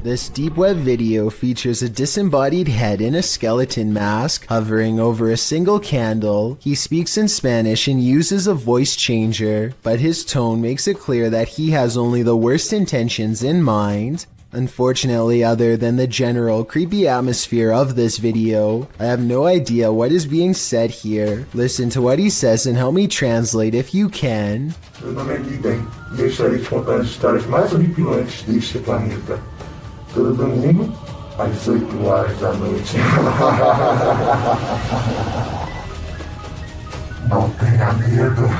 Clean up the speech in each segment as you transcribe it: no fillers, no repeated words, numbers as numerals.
This deep web video features a disembodied head in a skeleton mask hovering over a single candle. He speaks in Spanish and uses a voice changer, but his tone makes it clear that he has only the worst intentions in mind. Unfortunately, other than the general creepy atmosphere of this video, I have no idea what is being said here. Listen to what he says and help me translate if you can. Todo mundo às 8 horas da noite. Não tenha medo.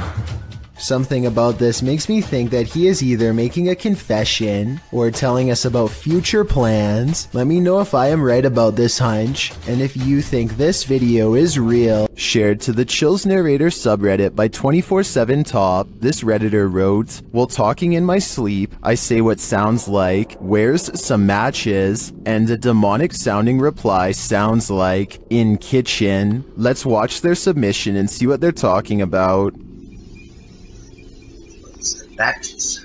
Something about this makes me think that he is either making a confession or telling us about future plans. Let me know if I am right about this hunch, and if you think this video is real. Shared to the Chills Narrator subreddit by 24/7 Top, this redditor wrote, "While talking in my sleep, I say what sounds like, 'Where's some matches?' and a demonic sounding reply sounds like, 'In kitchen.' Let's watch their submission and see what they're talking about." Matches.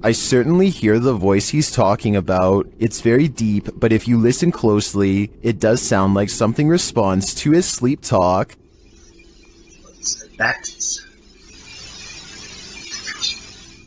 I certainly hear the voice he's talking about. It's very deep, but if you listen closely, it does sound like something responds to his sleep talk. Matches.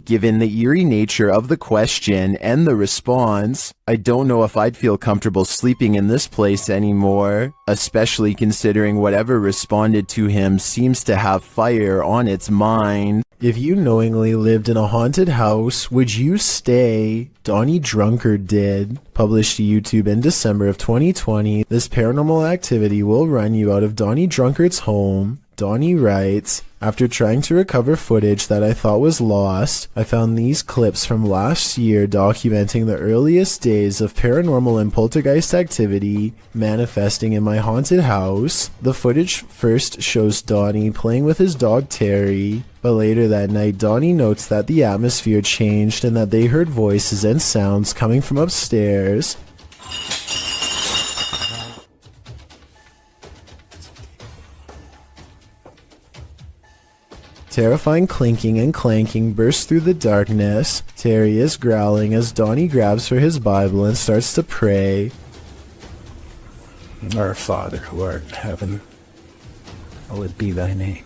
Given the eerie nature of the question and the response, I don't know if I'd feel comfortable sleeping in this place anymore, especially considering whatever responded to him seems to have fire on its mind. If you knowingly lived in a haunted house, would you stay? Donnie Drunkard did. Published to YouTube in December of 2020, this paranormal activity will run you out of Donnie Drunkard's home. Donnie writes, "After trying to recover footage that I thought was lost, I found these clips from last year documenting the earliest days of paranormal and poltergeist activity manifesting in my haunted house. The footage first shows Donnie playing with his dog Terry, but later that night Donnie notes that the atmosphere changed and that they heard voices and sounds coming from upstairs. Terrifying clinking and clanking bursts through the darkness. Terry is growling as Donnie grabs for his Bible and starts to pray. Our Father who art in heaven, hallowed be thy name."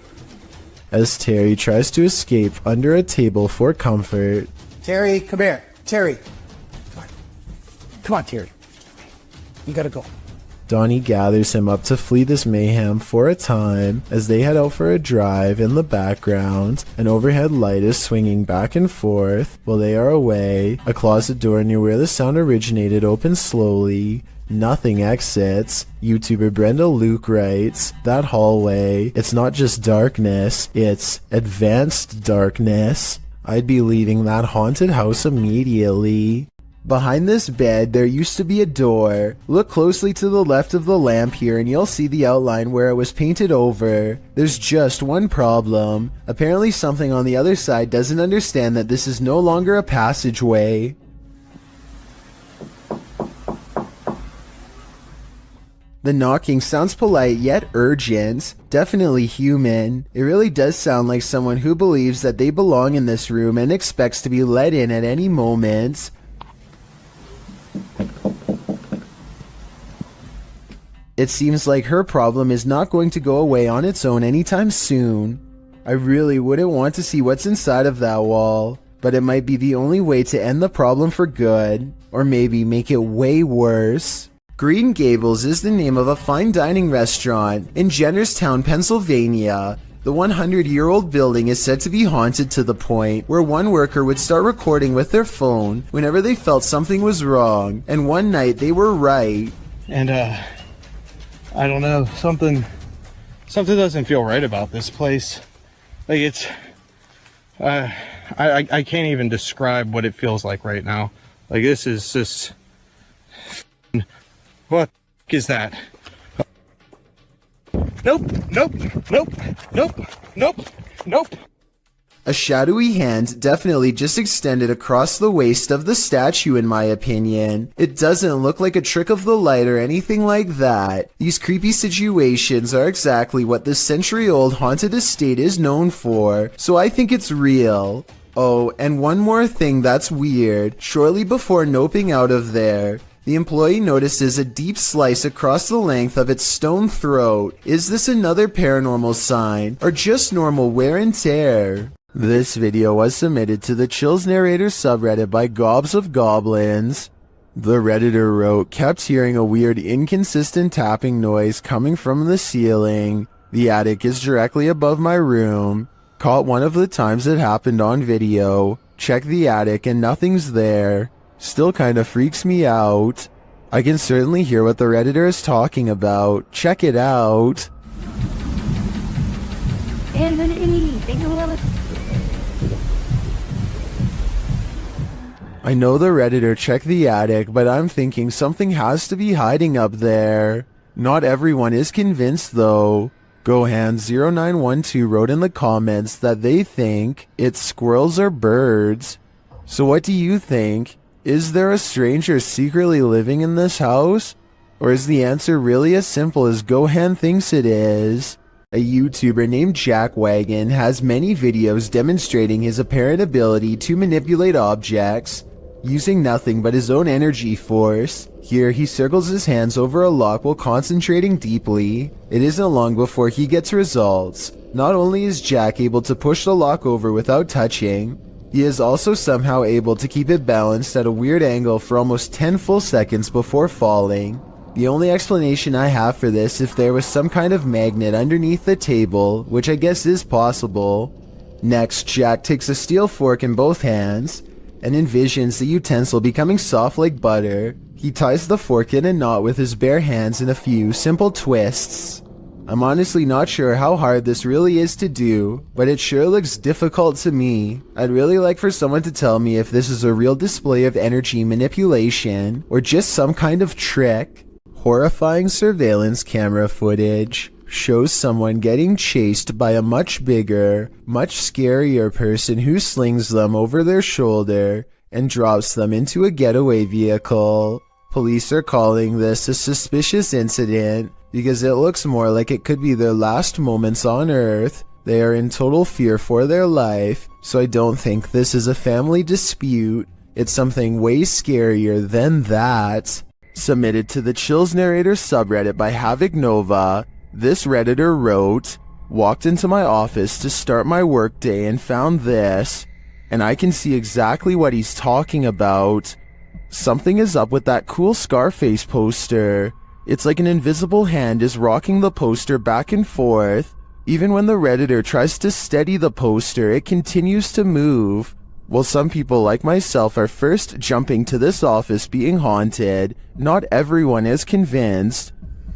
As Terry tries to escape under a table for comfort. Terry, come here. Terry. Come on. Come on, Terry. You gotta go. Donnie gathers him up to flee this mayhem for a time. As they head out for a drive, in the background, an overhead light is swinging back and forth. While they are away, a closet door near where the sound originated opens slowly. Nothing exits. YouTuber Brenda Luke writes, "That hallway, it's not just darkness, it's advanced darkness. I'd be leaving that haunted house immediately." Behind this bed, there used to be a door. Look closely to the left of the lamp here and you'll see the outline where it was painted over. There's just one problem. Apparently something on the other side doesn't understand that this is no longer a passageway. The knocking sounds polite yet urgent. Definitely human. It really does sound like someone who believes that they belong in this room and expects to be let in at any moment. It seems like her problem is not going to go away on its own anytime soon. I really wouldn't want to see what's inside of that wall, but it might be the only way to end the problem for good, or maybe make it way worse. Green Gables is the name of a fine dining restaurant in Jennerstown, Pennsylvania. The 100-year-old building is said to be haunted to the point where one worker would start recording with their phone whenever they felt something was wrong, and one night they were right. And I don't know, something doesn't feel right about this place. Like it's I can't even describe what it feels like right now. Like this is just, what is that? Nope. A shadowy hand definitely just extended across the waist of the statue in my opinion. It doesn't look like a trick of the light or anything like that. These creepy situations are exactly what this century-old haunted estate is known for, so I think it's real. Oh, and one more thing that's weird. Shortly before noping out of there, the employee notices a deep slice across the length of its stone throat. Is this another paranormal sign, or just normal wear and tear? This video was submitted to the Chills Narrator subreddit by Gobs of Goblins. The Redditor wrote, kept hearing a weird inconsistent tapping noise coming from the ceiling. The attic is directly above my room. Caught one of the times it happened on video. Check the attic and nothing's there. Still kinda freaks me out. I can certainly hear what the Redditor is talking about. Check it out. I know the Redditor checked the attic, but I'm thinking something has to be hiding up there. Not everyone is convinced though. Gohan0912 wrote in the comments that they think it's squirrels or birds. So what do you think? Is there a stranger secretly living in this house? Or is the answer really as simple as Gohan thinks it is? A YouTuber named Jackwagon has many videos demonstrating his apparent ability to manipulate objects using nothing but his own energy force. Here he circles his hands over a lock while concentrating deeply. It isn't long before he gets results. Not only is Jack able to push the lock over without touching, he is also somehow able to keep it balanced at a weird angle for almost 10 full seconds before falling. The only explanation I have for this if there was some kind of magnet underneath the table, which I guess is possible. Next, Jack takes a steel fork in both hands and envisions the utensil becoming soft like butter. He ties the fork in a knot with his bare hands in a few simple twists. I'm honestly not sure how hard this really is to do, but it sure looks difficult to me. I'd really like for someone to tell me if this is a real display of energy manipulation or just some kind of trick. Horrifying surveillance camera footage shows someone getting chased by a much bigger, much scarier person who slings them over their shoulder and drops them into a getaway vehicle. Police are calling this a suspicious incident because it looks more like it could be their last moments on Earth. They are in total fear for their life, so I don't think this is a family dispute. It's something way scarier than that. Submitted to the Chills Narrator subreddit by Havoc Nova, this Redditor wrote, walked into my office to start my workday and found this, and I can see exactly what he's talking about. Something is up with that cool Scarface poster. It's like an invisible hand is rocking the poster back and forth. Even when the Redditor tries to steady the poster, it continues to move. While some people like myself are first jumping to this office being haunted, not everyone is convinced.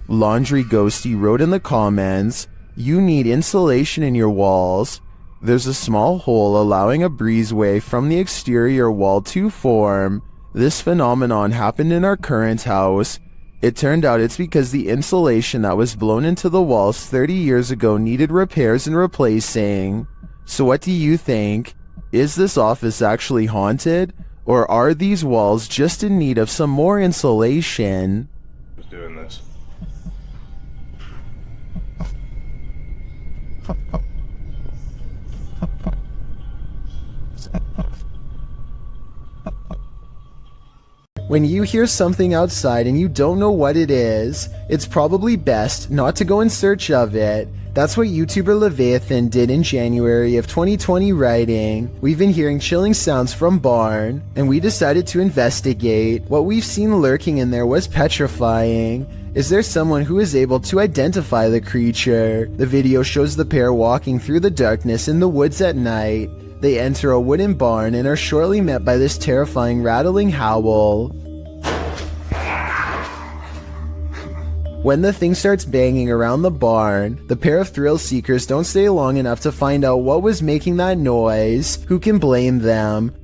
Laundry Ghosty wrote in the comments, you need insulation in your walls. There's a small hole allowing a breezeway from the exterior wall to form. This phenomenon happened in our current house. It turned out it's because the insulation that was blown into the walls 30 years ago needed repairs and replacing. So what do you think? Is this office actually haunted? Or are these walls just in need of some more insulation? Who's doing this? When you hear something outside and you don't know what it is, it's probably best not to go in search of it. That's what YouTuber Leviathan did in January of 2020 writing, we've been hearing chilling sounds from barn, and we decided to investigate. What we've seen lurking in there was petrifying. Is there someone who is able to identify the creature? The video shows the pair walking through the darkness in the woods at night. They enter a wooden barn and are shortly met by this terrifying rattling howl. When the thing starts banging around the barn, the pair of thrill seekers don't stay long enough to find out what was making that noise. Who can blame them?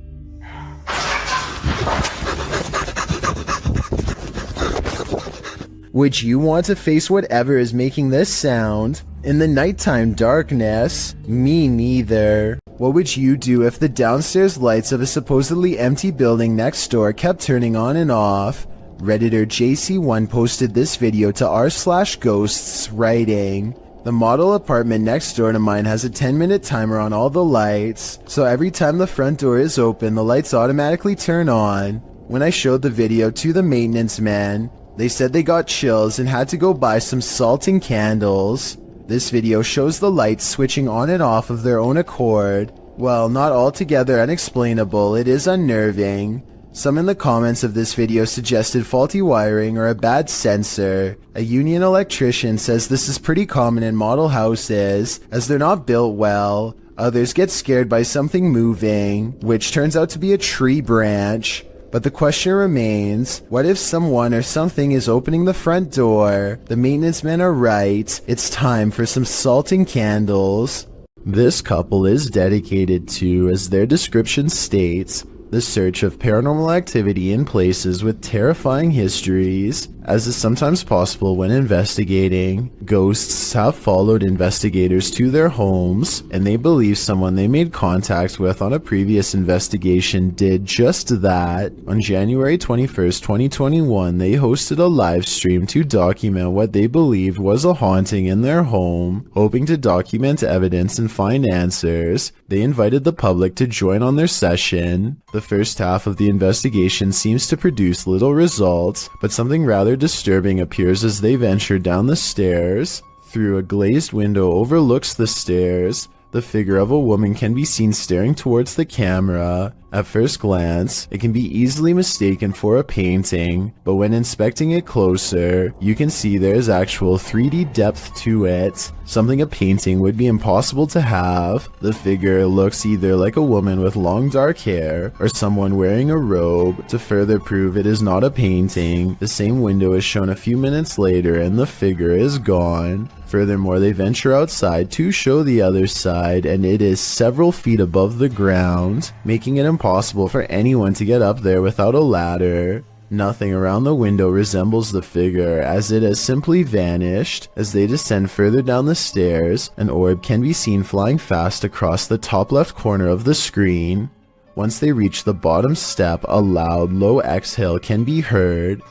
Would you want to face whatever is making this sound? In the nighttime darkness? Me neither. What would you do if the downstairs lights of a supposedly empty building next door kept turning on and off? Redditor JC1 posted this video to r/ghosts, writing, "The model apartment next door to mine has a 10-minute timer on all the lights, so every time the front door is open, the lights automatically turn on. When I showed the video to the maintenance man, they said they got chills and had to go buy some salt and candles. This video shows the lights switching on and off of their own accord. Well, not altogether unexplainable, it is unnerving. Some in the comments of this video suggested faulty wiring or a bad sensor. A union electrician says this is pretty common in model houses, as they're not built well. Others get scared by something moving, which turns out to be a tree branch. But the question remains, what if someone or something is opening the front door? The maintenance men are right, it's time for some salt and candles." This couple is dedicated to, as their description states, the search of paranormal activity in places with terrifying histories, as is sometimes possible when investigating. Ghosts have followed investigators to their homes, and they believe someone they made contact with on a previous investigation did just that. On January 21st, 2021, they hosted a live stream to document what they believed was a haunting in their home. Hoping to document evidence and find answers, they invited the public to join on their session. The first half of the investigation seems to produce little results, but something rather disturbing appears as they venture down the stairs. Through a glazed window overlooks the stairs, the figure of a woman can be seen staring towards the camera. At first glance, it can be easily mistaken for a painting, but when inspecting it closer, you can see there is actual 3D depth to it, something a painting would be impossible to have. The figure looks either like a woman with long dark hair, or someone wearing a robe. To further prove it is not a painting, the same window is shown a few minutes later and the figure is gone. Furthermore, they venture outside to show the other side, and it is several feet above the ground, making it impossible for anyone to get up there without a ladder. Nothing around the window resembles the figure, as it has simply vanished. As they descend further down the stairs, an orb can be seen flying fast across the top left corner of the screen. Once they reach the bottom step, a loud, low exhale can be heard.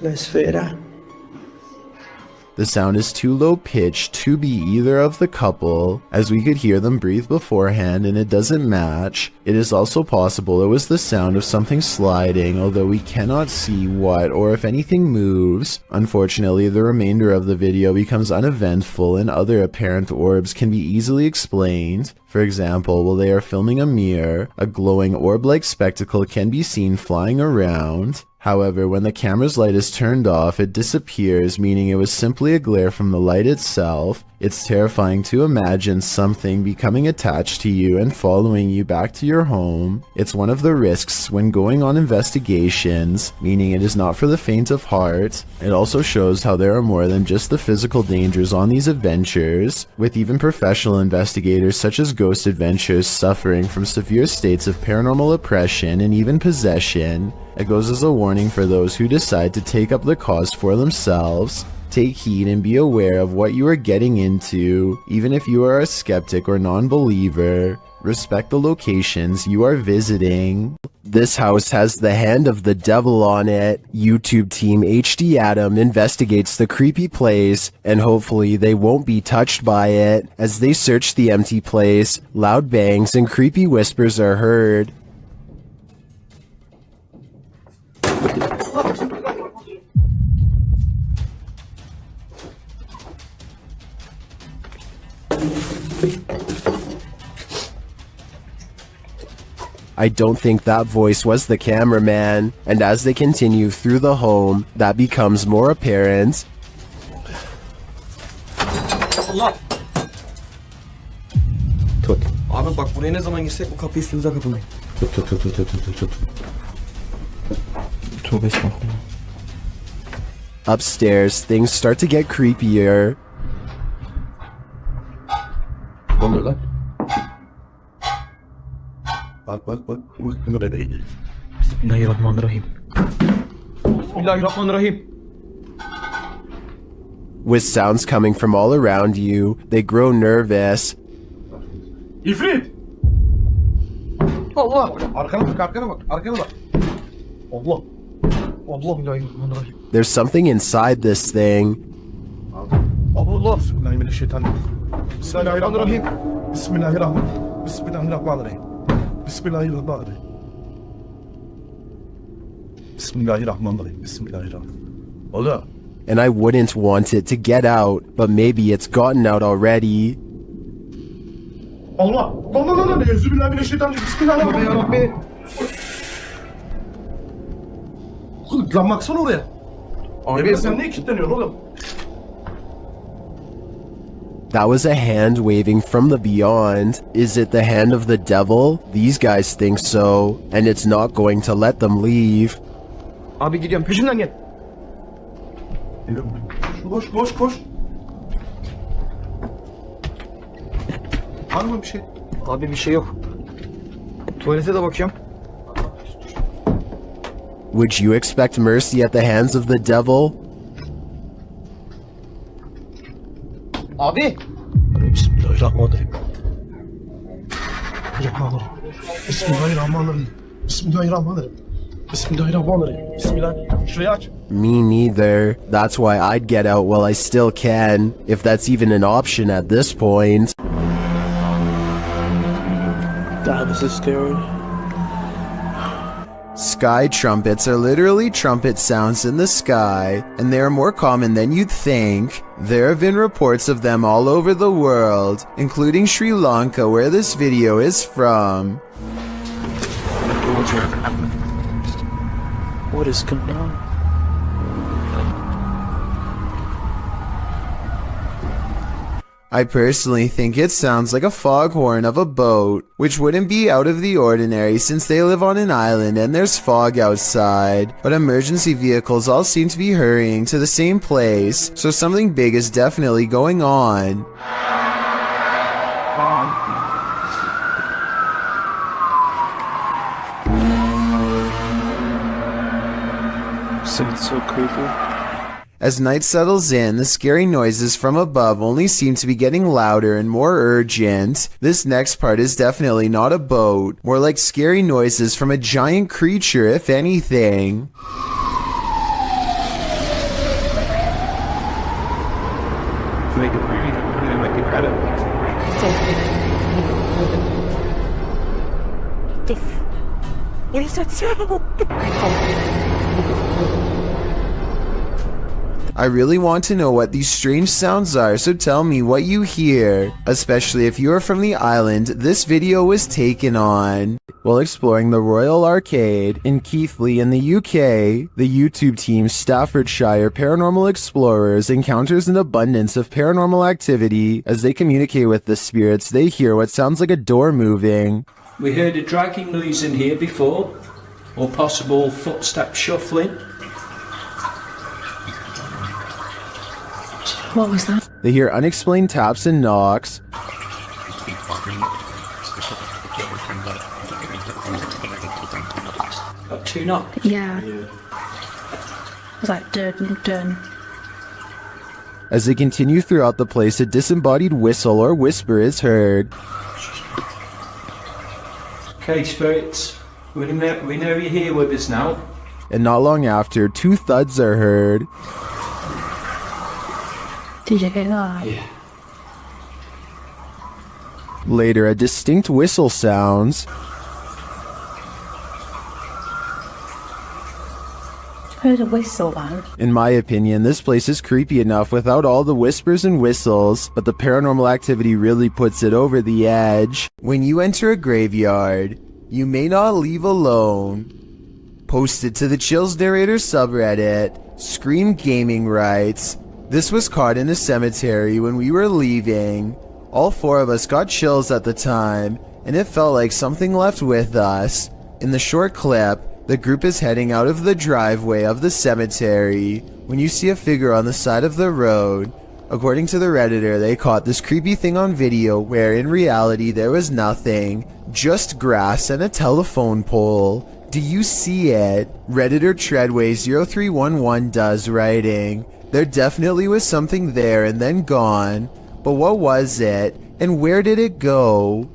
La esfera. The sound is too low pitched to be either of the couple, as we could hear them breathe beforehand and it doesn't match. It is also possible it was the sound of something sliding, although we cannot see what or if anything moves. Unfortunately, the remainder of the video becomes uneventful and other apparent orbs can be easily explained. For example, while they are filming a mirror, a glowing orb-like spectacle can be seen flying around. However, when the camera's light is turned off, it disappears, meaning it was simply a glare from the light itself. It's terrifying to imagine something becoming attached to you and following you back to your home. It's one of the risks when going on investigations, meaning it is not for the faint of heart. It also shows how there are more than just the physical dangers on these adventures, with even professional investigators such as Ghost Adventures suffering from severe states of paranormal oppression and even possession. It goes as a warning for those who decide to take up the cause for themselves. Take heed and be aware of what you are getting into, even if you are a skeptic or non-believer. Respect the locations you are visiting. This house has the hand of the devil on it. YouTube team HD Adam investigates the creepy place, and hopefully they won't be touched by it. As they search the empty place, loud bangs and creepy whispers are heard. I don't think that voice was the cameraman, and as they continue through the home, that becomes more apparent. Allah. Abi bak buraya ne zaman girsek bu kapıyı silahla kapamayın. Tut. Tövbe estağfurullah. Upstairs, things start to get creepier. Ne oluyor lan? Bak. Bismillahirrahmanirrahim. Bismillahirrahmanirrahim. With sounds coming from all around you, they grow nervous. İfrit! Allah! Arkana bak, arkana bak, arkana bak. Allah! Allah Bismillahirrahmanirrahim. There's something inside this thing. Allah! Bismillahirrahmanirrahim. Bismillahirrahmanirrahim. Bismillahirrahmanirrahim. Bismillahirrahmanirrahim. Bismillahirrahmanirrahim. Bismillahirrahmanirrahim. Bismillahirrahmanirrahim. Allah! And I wouldn't want it to get out, but maybe it's gotten out already. Allah! Allah! Euzubillahimineşşeytanirracim. Bismillahirrahmanirrahim. Lan baksana oraya. Abi sen niye kilitleniyorsun oğlum? That was a hand waving from the beyond. Is it the hand of the devil? These guys think so, and it's not going to let them leave. Abi gidiyorum, peşimden gel. Koş, koş, koş. Var mı bir şey? Abi bir şey yok. Tuvalete de bakıyorum. Would you expect mercy at the hands of the devil? Abi! Bismillahirrahmanirrahim. Bismillahirrahmanirrahim. Bismillahirrahmanirrahim. Bismillahirrahmanirrahim. Bismillahirrahmanirrahim. Şurayı aç. Me neither. That's why I'd get out while I still can, if that's even an option at this point. God, this is scary. Sky trumpets are literally trumpet sounds in the sky, and they are more common than you'd think. There have been reports of them all over the world, including Sri Lanka, where this video is from. What is going on? I personally think it sounds like a foghorn of a boat, which wouldn't be out of the ordinary since they live on an island and there's fog outside, but emergency vehicles all seem to be hurrying to the same place, so something big is definitely going on. So it's so creepy. As night settles in, the scary noises from above only seem to be getting louder and more urgent. This next part is definitely not a boat, more like scary noises from a giant creature, if anything. What is that sound? I really want to know what these strange sounds are, so tell me what you hear, especially if you are from the island this video was taken on. While exploring the Royal Arcade in Keighley in the UK, the YouTube team Staffordshire Paranormal Explorers encounters an abundance of paranormal activity. As they communicate with the spirits, they hear what sounds like a door moving. We heard a dragging noise in here before, or possible footstep shuffling. What was that? They hear unexplained taps and knocks. Got two knocks. Yeah. It was like dun dun. As they continue throughout the place, a disembodied whistle or whisper is heard. Okay, spirits, we know you're here with us now. And not long after, two thuds are heard. Did you hear that? Yeah. Later, a distinct whistle sounds. Heard a whistle, man. In my opinion, this place is creepy enough without all the whispers and whistles, but the paranormal activity really puts it over the edge. When you enter a graveyard, you may not leave alone. Posted to the Chills Narrator subreddit, Scream Gaming writes, "This was caught in a cemetery when we were leaving. All four of us got chills at the time, and it felt like something left with us. In the short clip, the group is heading out of the driveway of the cemetery when you see a figure on the side of the road. According to the Redditor, they caught this creepy thing on video where in reality there was nothing, just grass and a telephone pole. Do you see it?" Redditor Treadway0311 does, writing, There definitely was something there and then gone, but what was it, and where did it go?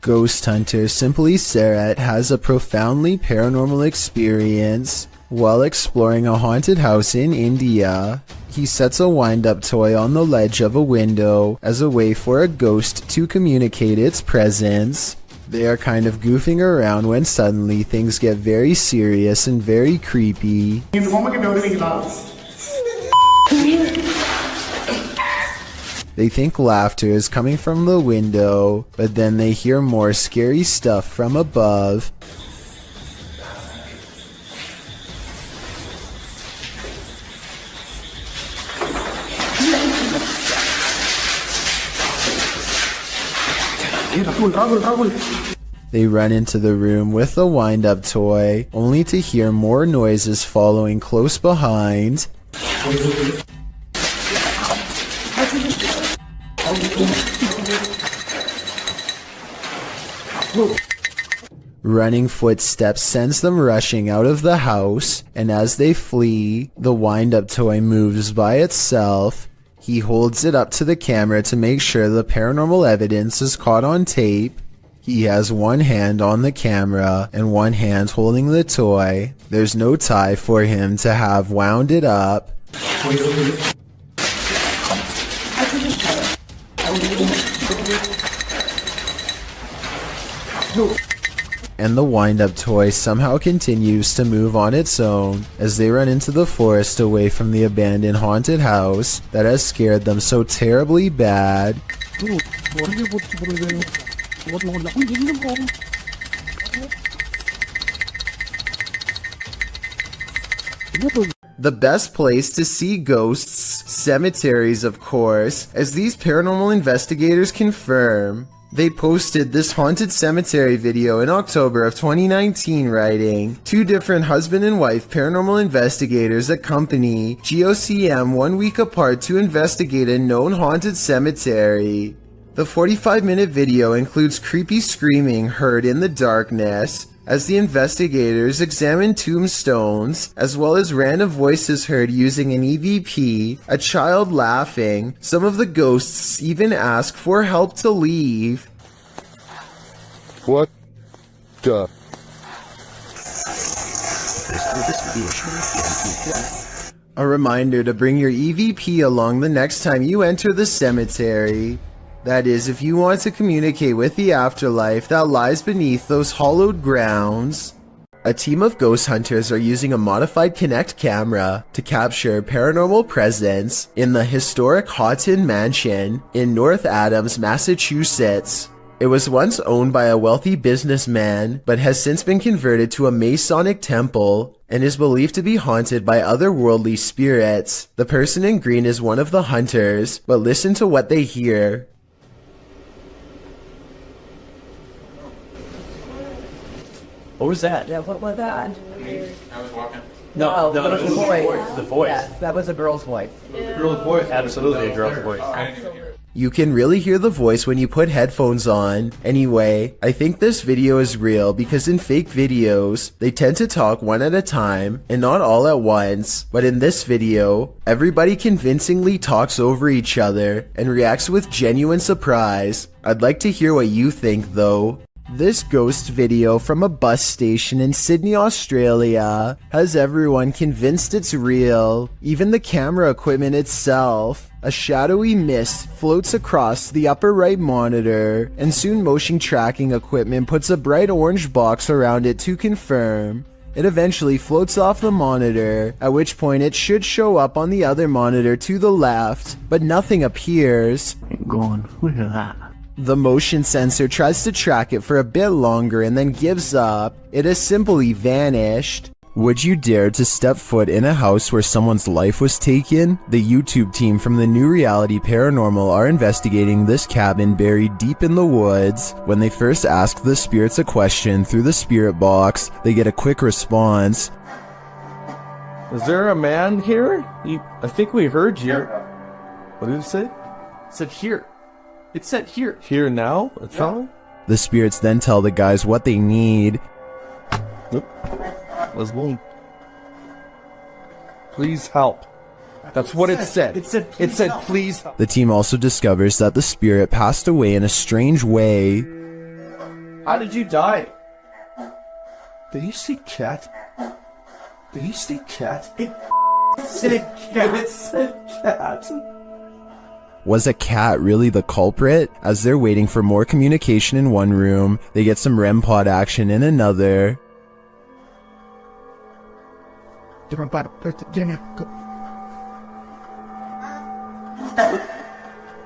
Ghost hunter Simply Sarat has a profoundly paranormal experience while exploring a haunted house in India. He sets a wind-up toy on the ledge of a window as a way for a ghost to communicate its presence. They are kind of goofing around when suddenly things get very serious and very creepy. They think laughter is coming from the window, but then they hear more scary stuff from above. They run into the room with the wind-up toy, only to hear more noises following close behind. Running footsteps sends them rushing out of the house, and as they flee, the wind-up toy moves by itself. He holds it up to the camera to make sure the paranormal evidence is caught on tape. He has one hand on the camera and one hand holding the toy. There's no tie for him to have wound it up. And the wind-up toy somehow continues to move on its own as they run into the forest away from the abandoned haunted house that has scared them so terribly bad. The best place to see ghosts, cemeteries of course, as these paranormal investigators confirm. They posted this haunted cemetery video in October of 2019 writing, 2 different husband and wife paranormal investigators accompany GOCM 1 week apart to investigate a known haunted cemetery. The 45-minute video includes creepy screaming heard in the darkness as the investigators examine tombstones, as well as random voices heard using an EVP, a child laughing. Some of the ghosts even ask for help to leave. What the? A reminder to bring your EVP along the next time you enter the cemetery. That is, if you want to communicate with the afterlife that lies beneath those hollowed grounds. A team of ghost hunters are using a modified Kinect camera to capture paranormal presence in the historic Houghton Mansion in North Adams, Massachusetts. It was once owned by a wealthy businessman, but has since been converted to a Masonic temple and is believed to be haunted by otherworldly spirits. The person in green is one of the hunters, but listen to what they hear. What was that? Yeah, what was that? I was walking. No, No, that was a voice. The voice. Yeah, that was a girl's voice. Girl's voice. Absolutely a girl's voice. You can really hear the voice when you put headphones on. Anyway, I think this video is real because in fake videos, they tend to talk one at a time and not all at once. But in this video, everybody convincingly talks over each other and reacts with genuine surprise. I'd like to hear what you think though. This ghost video from a bus station in Sydney, Australia has everyone convinced it's real, even the camera equipment itself. A shadowy mist floats across the upper right monitor, and soon motion tracking equipment puts a bright orange box around it to confirm. It eventually floats off the monitor, at which point it should show up on the other monitor to the left, but nothing appears. Gone. Look at that. The motion sensor tries to track it for a bit longer and then gives up. It has simply vanished. Would you dare to step foot in a house where someone's life was taken? The YouTube team from the New Reality Paranormal are investigating this cabin buried deep in the woods. When they first ask the spirits a question through the spirit box, they get a quick response. Is there a man here? I think we heard you. What did it say? It said here. It said here. Here now? It's telling? The spirits then tell the guys what they need. Let's go. Please help. That's what it said. It said, please help. The team also discovers that the spirit passed away in a strange way. How did you die? Did you see cat? Did you see cat? It said cat. It said cat. Was a cat really the culprit? As they're waiting for more communication in one room, they get some REM pod action in another. Different bottle.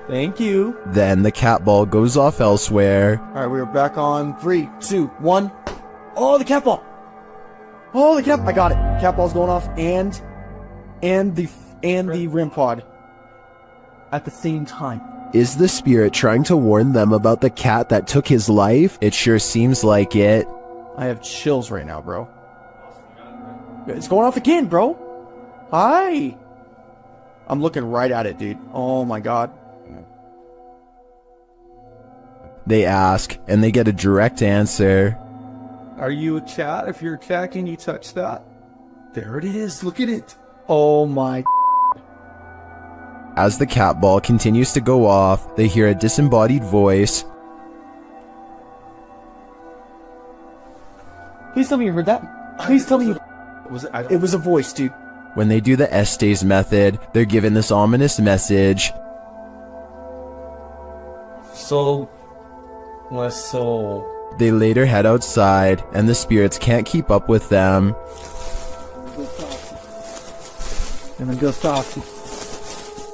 Thank you. Then the cat ball goes off elsewhere. All right, we are back on 3, 2, 1. Oh, the cat ball. Oh, the cat. I got it. Cat ball's going off, and the REM pod at the same time. Is the spirit trying to warn them about the cat that took his life? It sure seems like it. I have chills right now, bro. It's going off again, bro. Hi. I'm looking right at it, dude. Oh my god. They ask, and they get a direct answer. Are you a cat? If you're a cat, can you touch that? There it is. Look at it. Oh my. As the cat ball continues to go off, they hear a disembodied voice. Please tell me you heard that. Please tell me you... It was a voice, dude. When they do the Estes method, they're given this ominous message. So... They later head outside, and the spirits can't keep up with them. And then go soft.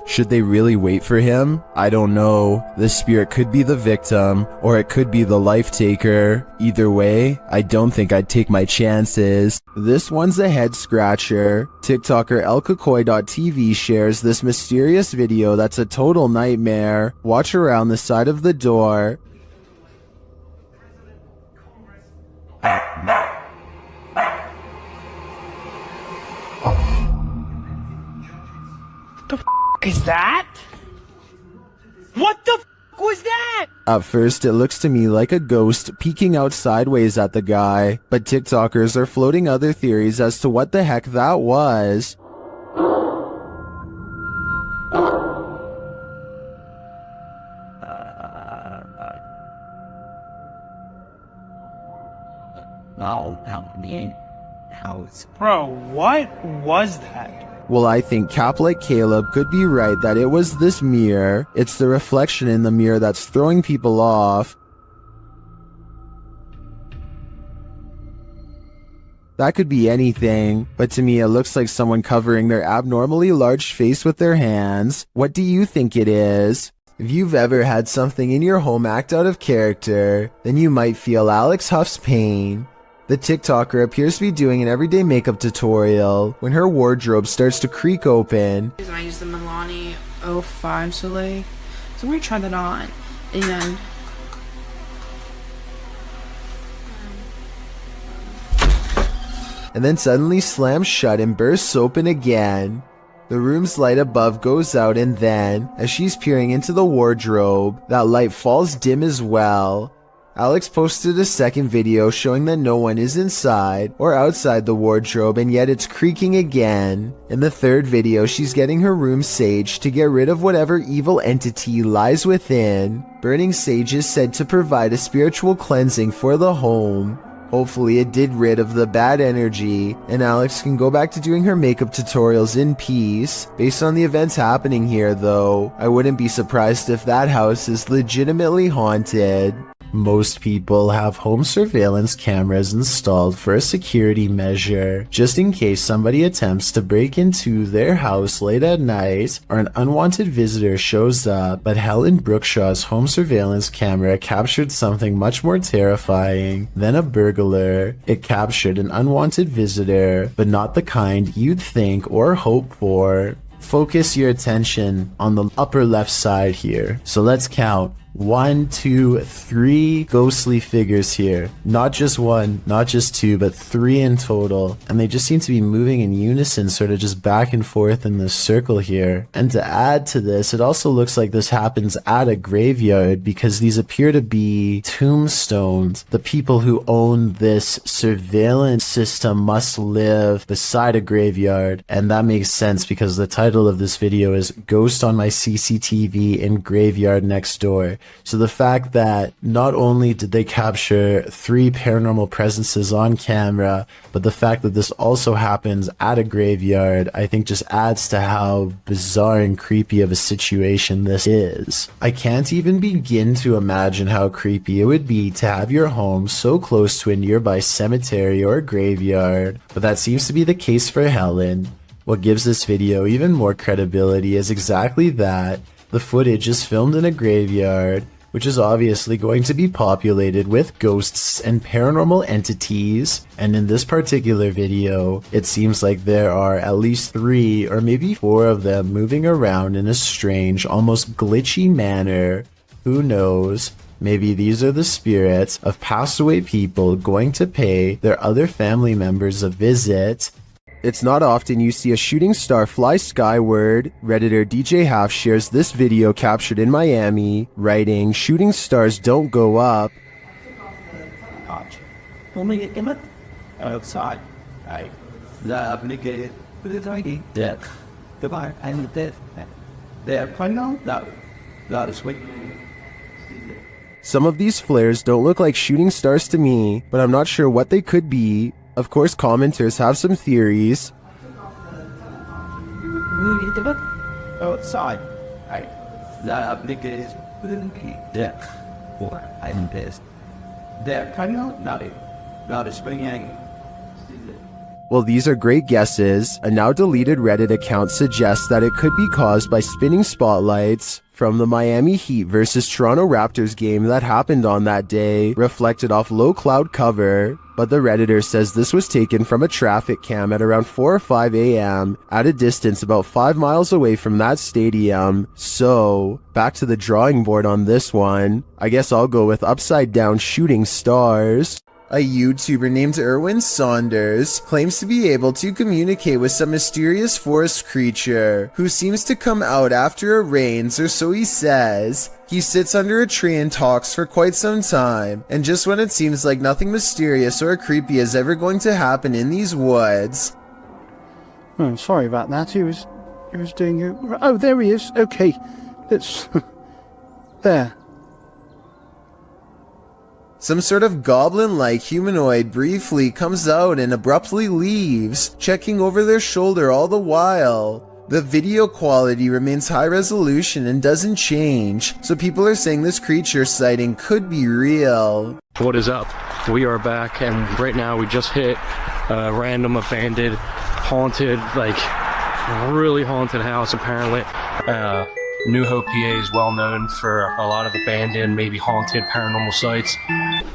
Should they really wait for him? I don't know. The spirit could be the victim, or it could be the life taker. Either way, I don't think I'd take my chances. This one's a head scratcher. TikToker elkakoi.tv shares this mysterious video that's a total nightmare. Watch around the side of the door. Is that? What the was that? At first, it looks to me like a ghost peeking out sideways at the guy, but TikTokers are floating other theories as to what the heck that was. Bro, what was that? Well, I think Cap like Caleb could be right that it was this mirror. It's the reflection in the mirror that's throwing people off. That could be anything, but to me it looks like someone covering their abnormally large face with their hands. What do you think it is? If you've ever had something in your home act out of character, then you might feel Alex Huff's pain. The TikToker appears to be doing an everyday makeup tutorial when her wardrobe starts to creak open. I use the Milani 05 Soleil. So I'm going to try that on. And then suddenly slams shut and bursts open again. The room's light above goes out, and then, as she's peering into the wardrobe, that light falls dim as well. Alex posted a second video showing that no one is inside or outside the wardrobe, and yet it's creaking again. In the third video, she's getting her room saged to get rid of whatever evil entity lies within. Burning sage is said to provide a spiritual cleansing for the home. Hopefully it did rid of the bad energy, and Alex can go back to doing her makeup tutorials in peace. Based on the events happening here though, I wouldn't be surprised if that house is legitimately haunted. Most people have home surveillance cameras installed for a security measure, just in case somebody attempts to break into their house late at night or an unwanted visitor shows up. But Helen Brookshaw's home surveillance camera captured something much more terrifying than a burglar. It captured an unwanted visitor, but not the kind you'd think or hope for. Focus your attention on the upper left side here. So let's count. 1, 2, 3 ghostly figures here. Not just one, not just two, but 3 in total. And they just seem to be moving in unison, sort of just back and forth in this circle here. And to add to this, it also looks like this happens at a graveyard because these appear to be tombstones. The people who own this surveillance system must live beside a graveyard. And that makes sense because the title of this video is Ghost on My CCTV in Graveyard Next Door. So the fact that not only did they capture 3 paranormal presences on camera, but the fact that this also happens at a graveyard, I think just adds to how bizarre and creepy of a situation this is. I can't even begin to imagine how creepy it would be to have your home so close to a nearby cemetery or graveyard, but that seems to be the case for Helen. What gives this video even more credibility is exactly that. The footage is filmed in a graveyard, which is obviously going to be populated with ghosts and paranormal entities, and in this particular video, it seems like there are at least 3 or maybe 4 of them moving around in a strange, almost glitchy manner. Who knows? Maybe these are the spirits of passed away people going to pay their other family members a visit. It's not often you see a shooting star fly skyward. Redditor DJ Half shares this video captured in Miami, writing, "Shooting stars don't go up." Outside. Some of these flares don't look like shooting stars to me, but I'm not sure what they could be. Of course, commenters have some theories. Outside. Well, these are great guesses. A now deleted Reddit account suggests that it could be caused by spinning spotlights from the Miami Heat versus Toronto Raptors game that happened on that day, reflected off low cloud cover. But the Redditor says this was taken from a traffic cam at around 4 or 5 a.m. at a distance about 5 miles away from that stadium. So, back to the drawing board on this one. I guess I'll go with upside down shooting stars. A YouTuber named Erwin Saunders claims to be able to communicate with some mysterious forest creature who seems to come out after it rains, or so he says. He sits under a tree and talks for quite some time, and just when it seems like nothing mysterious or creepy is ever going to happen in these woods. Oh, sorry about that. He was doing it. Oh, there he is. Okay, let's there. Some sort of goblin-like humanoid briefly comes out and abruptly leaves, checking over their shoulder all the while. The video quality remains high resolution and doesn't change, so people are saying this creature sighting could be real. What is up? We are back, and right now we just hit a random abandoned, haunted, like really haunted house apparently. New Hope, PA is well known for a lot of abandoned, maybe haunted paranormal sites.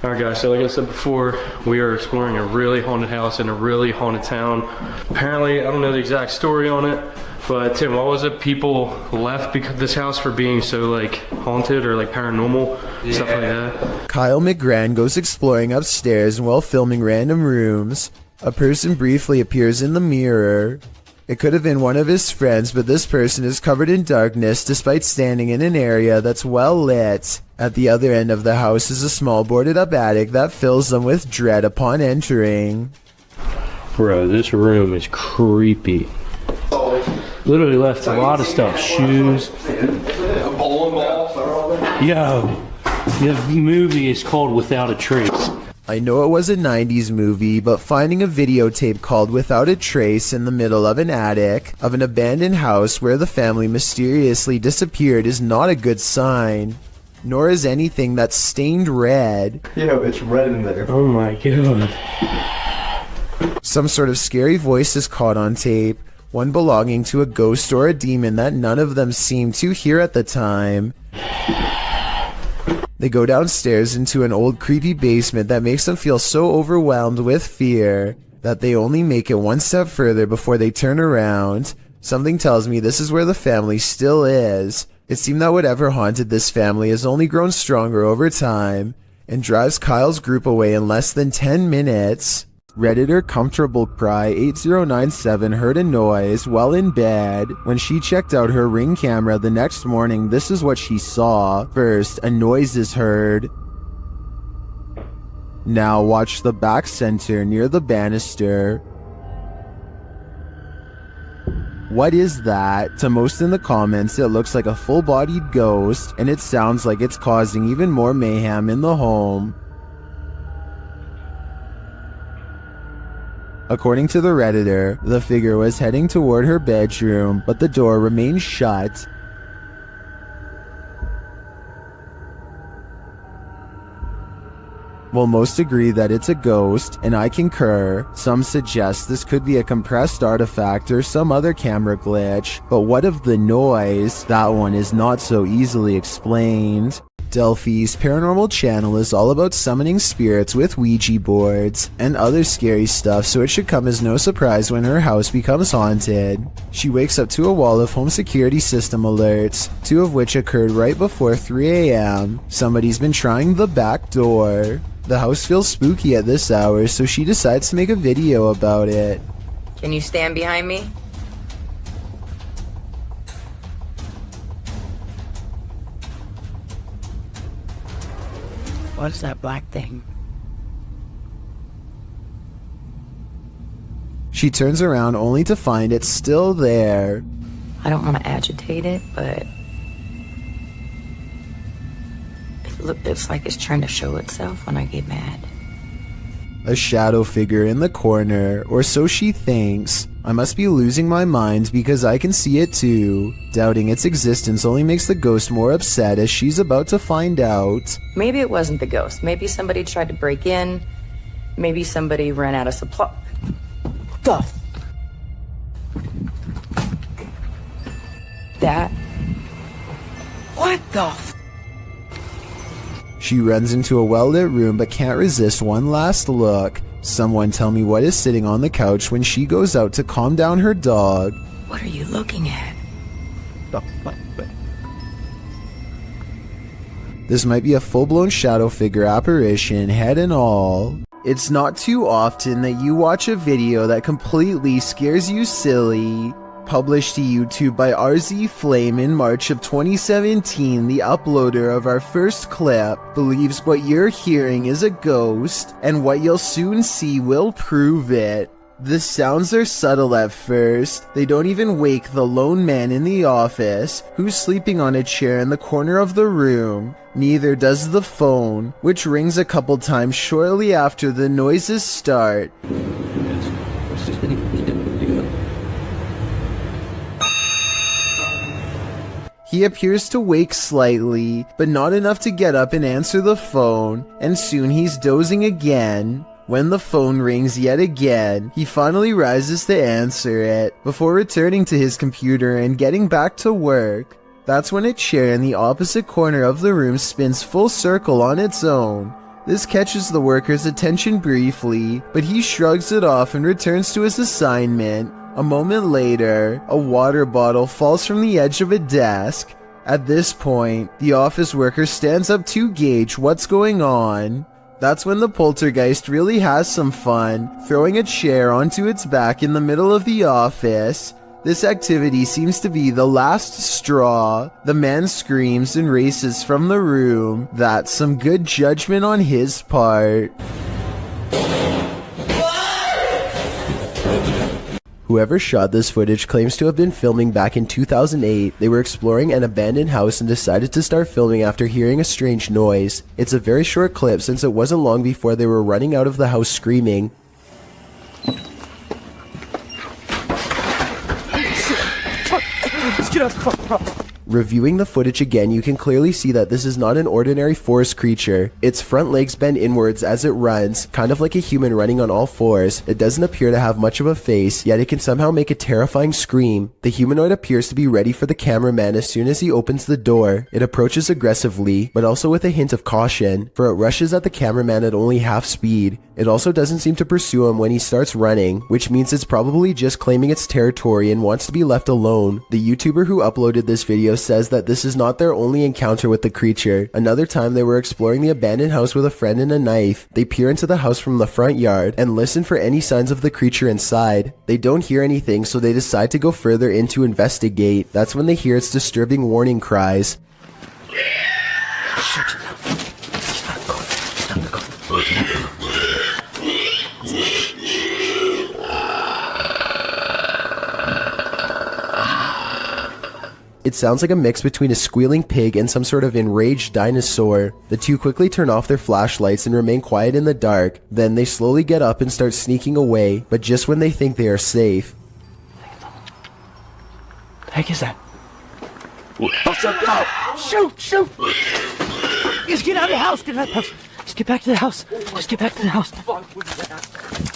Alright guys, so like I said before, we are exploring a really haunted house in a really haunted town. Apparently, I don't know the exact story on it, but Tim, what was it? People left because this house for being so like haunted or like paranormal, stuff like that. Kyle McGran goes exploring upstairs, and while filming random rooms, a person briefly appears in the mirror. It could have been one of his friends, but this person is covered in darkness despite standing in an area that's well lit. At the other end of the house is a small boarded up attic that fills them with dread upon entering. Bro, this room is creepy. Literally left a lot of stuff, shoes. Yo, the movie is called Without a Trace. I know it was a 90s movie, but finding a videotape called Without a Trace in the middle of an attic of an abandoned house where the family mysteriously disappeared is not a good sign. Nor is anything that's stained red. Yo, it's red in there. Oh my god. Some sort of scary voice is caught on tape, one belonging to a ghost or a demon that none of them seemed to hear at the time. They go downstairs into an old creepy basement that makes them feel so overwhelmed with fear that they only make it one step further before they turn around. Something tells me this is where the family still is. It seemed that whatever haunted this family has only grown stronger over time and drives Kyle's group away in less than 10 minutes. Redditor Comfortable Cry 8097 heard a noise while in bed. When she checked out her Ring camera the next morning, this is what she saw. First, a noise is heard. Now watch the back center near the banister. What is that? To most in the comments, it looks like a full-bodied ghost, and it sounds like it's causing even more mayhem in the home. According to the Redditor, the figure was heading toward her bedroom, but the door remained shut. While most agree that it's a ghost, and I concur, some suggest this could be a compressed artifact or some other camera glitch. But what of the noise? That one is not so easily explained. Delphi's paranormal channel is all about summoning spirits with Ouija boards and other scary stuff, so it should come as no surprise when her house becomes haunted. She wakes up to a wall of home security system alerts, 2 of which occurred right before 3 a.m. Somebody's been trying the back door. The house feels spooky at this hour, so she decides to make a video about it. Can you stand behind me? What is that black thing? She turns around only to find it's still there. I don't want to agitate it, but it's like it's trying to show itself when I get mad. A shadow figure in the corner, or so she thinks. I must be losing my mind because I can see it too. Doubting its existence only makes the ghost more upset as she's about to find out. Maybe it wasn't the ghost. Maybe somebody tried to break in. Maybe somebody ran out of supply. Stuff. That. What the She runs into a well-lit room but can't resist one last look. Someone tell me what is sitting on the couch when she goes out to calm down her dog. What are you looking at? This might be a full-blown shadow figure apparition, head and all. It's not too often that you watch a video that completely scares you silly. Published to YouTube by RZ Flame in March of 2017, the uploader of our first clip believes what you're hearing is a ghost, and what you'll soon see will prove it. The sounds are subtle at first. They don't even wake the lone man in the office, who's sleeping on a chair in the corner of the room. Neither does the phone, which rings a couple times shortly after the noises start. He appears to wake slightly, but not enough to get up and answer the phone, and soon he's dozing again. When the phone rings yet again, he finally rises to answer it, before returning to his computer and getting back to work. That's when a chair in the opposite corner of the room spins full circle on its own. This catches the worker's attention briefly, but he shrugs it off and returns to his assignment. A moment later, a water bottle falls from the edge of a desk. At this point, the office worker stands up to gauge what's going on. That's when the poltergeist really has some fun, throwing a chair onto its back in the middle of the office. This activity seems to be the last straw. The man screams and races from the room. That's some good judgment on his part. Whoever shot this footage claims to have been filming back in 2008. They were exploring an abandoned house and decided to start filming after hearing a strange noise. It's a very short clip since it wasn't long before they were running out of the house screaming. Reviewing the footage again, you can clearly see that this is not an ordinary forest creature. Its front legs bend inwards as it runs, kind of like a human running on all fours. It doesn't appear to have much of a face, yet it can somehow make a terrifying scream. The humanoid appears to be ready for the cameraman as soon as he opens the door. It approaches aggressively, but also with a hint of caution, for it rushes at the cameraman at only half speed. It also doesn't seem to pursue him when he starts running, which means it's probably just claiming its territory and wants to be left alone. The YouTuber who uploaded this video says that this is not their only encounter with the creature. Another time they were exploring the abandoned house with a friend and a knife. They peer into the house from the front yard and listen for any signs of the creature inside. They don't hear anything, so they decide to go further in to investigate. That's when they hear its disturbing warning cries. It sounds like a mix between a squealing pig and some sort of enraged dinosaur. The two quickly turn off their flashlights and remain quiet in the dark. Then they slowly get up and start sneaking away, but just when they think they are safe. The heck is that? Shoot! Just get out of the house! Get out of the house! Just get back to the house! Just get back to the house!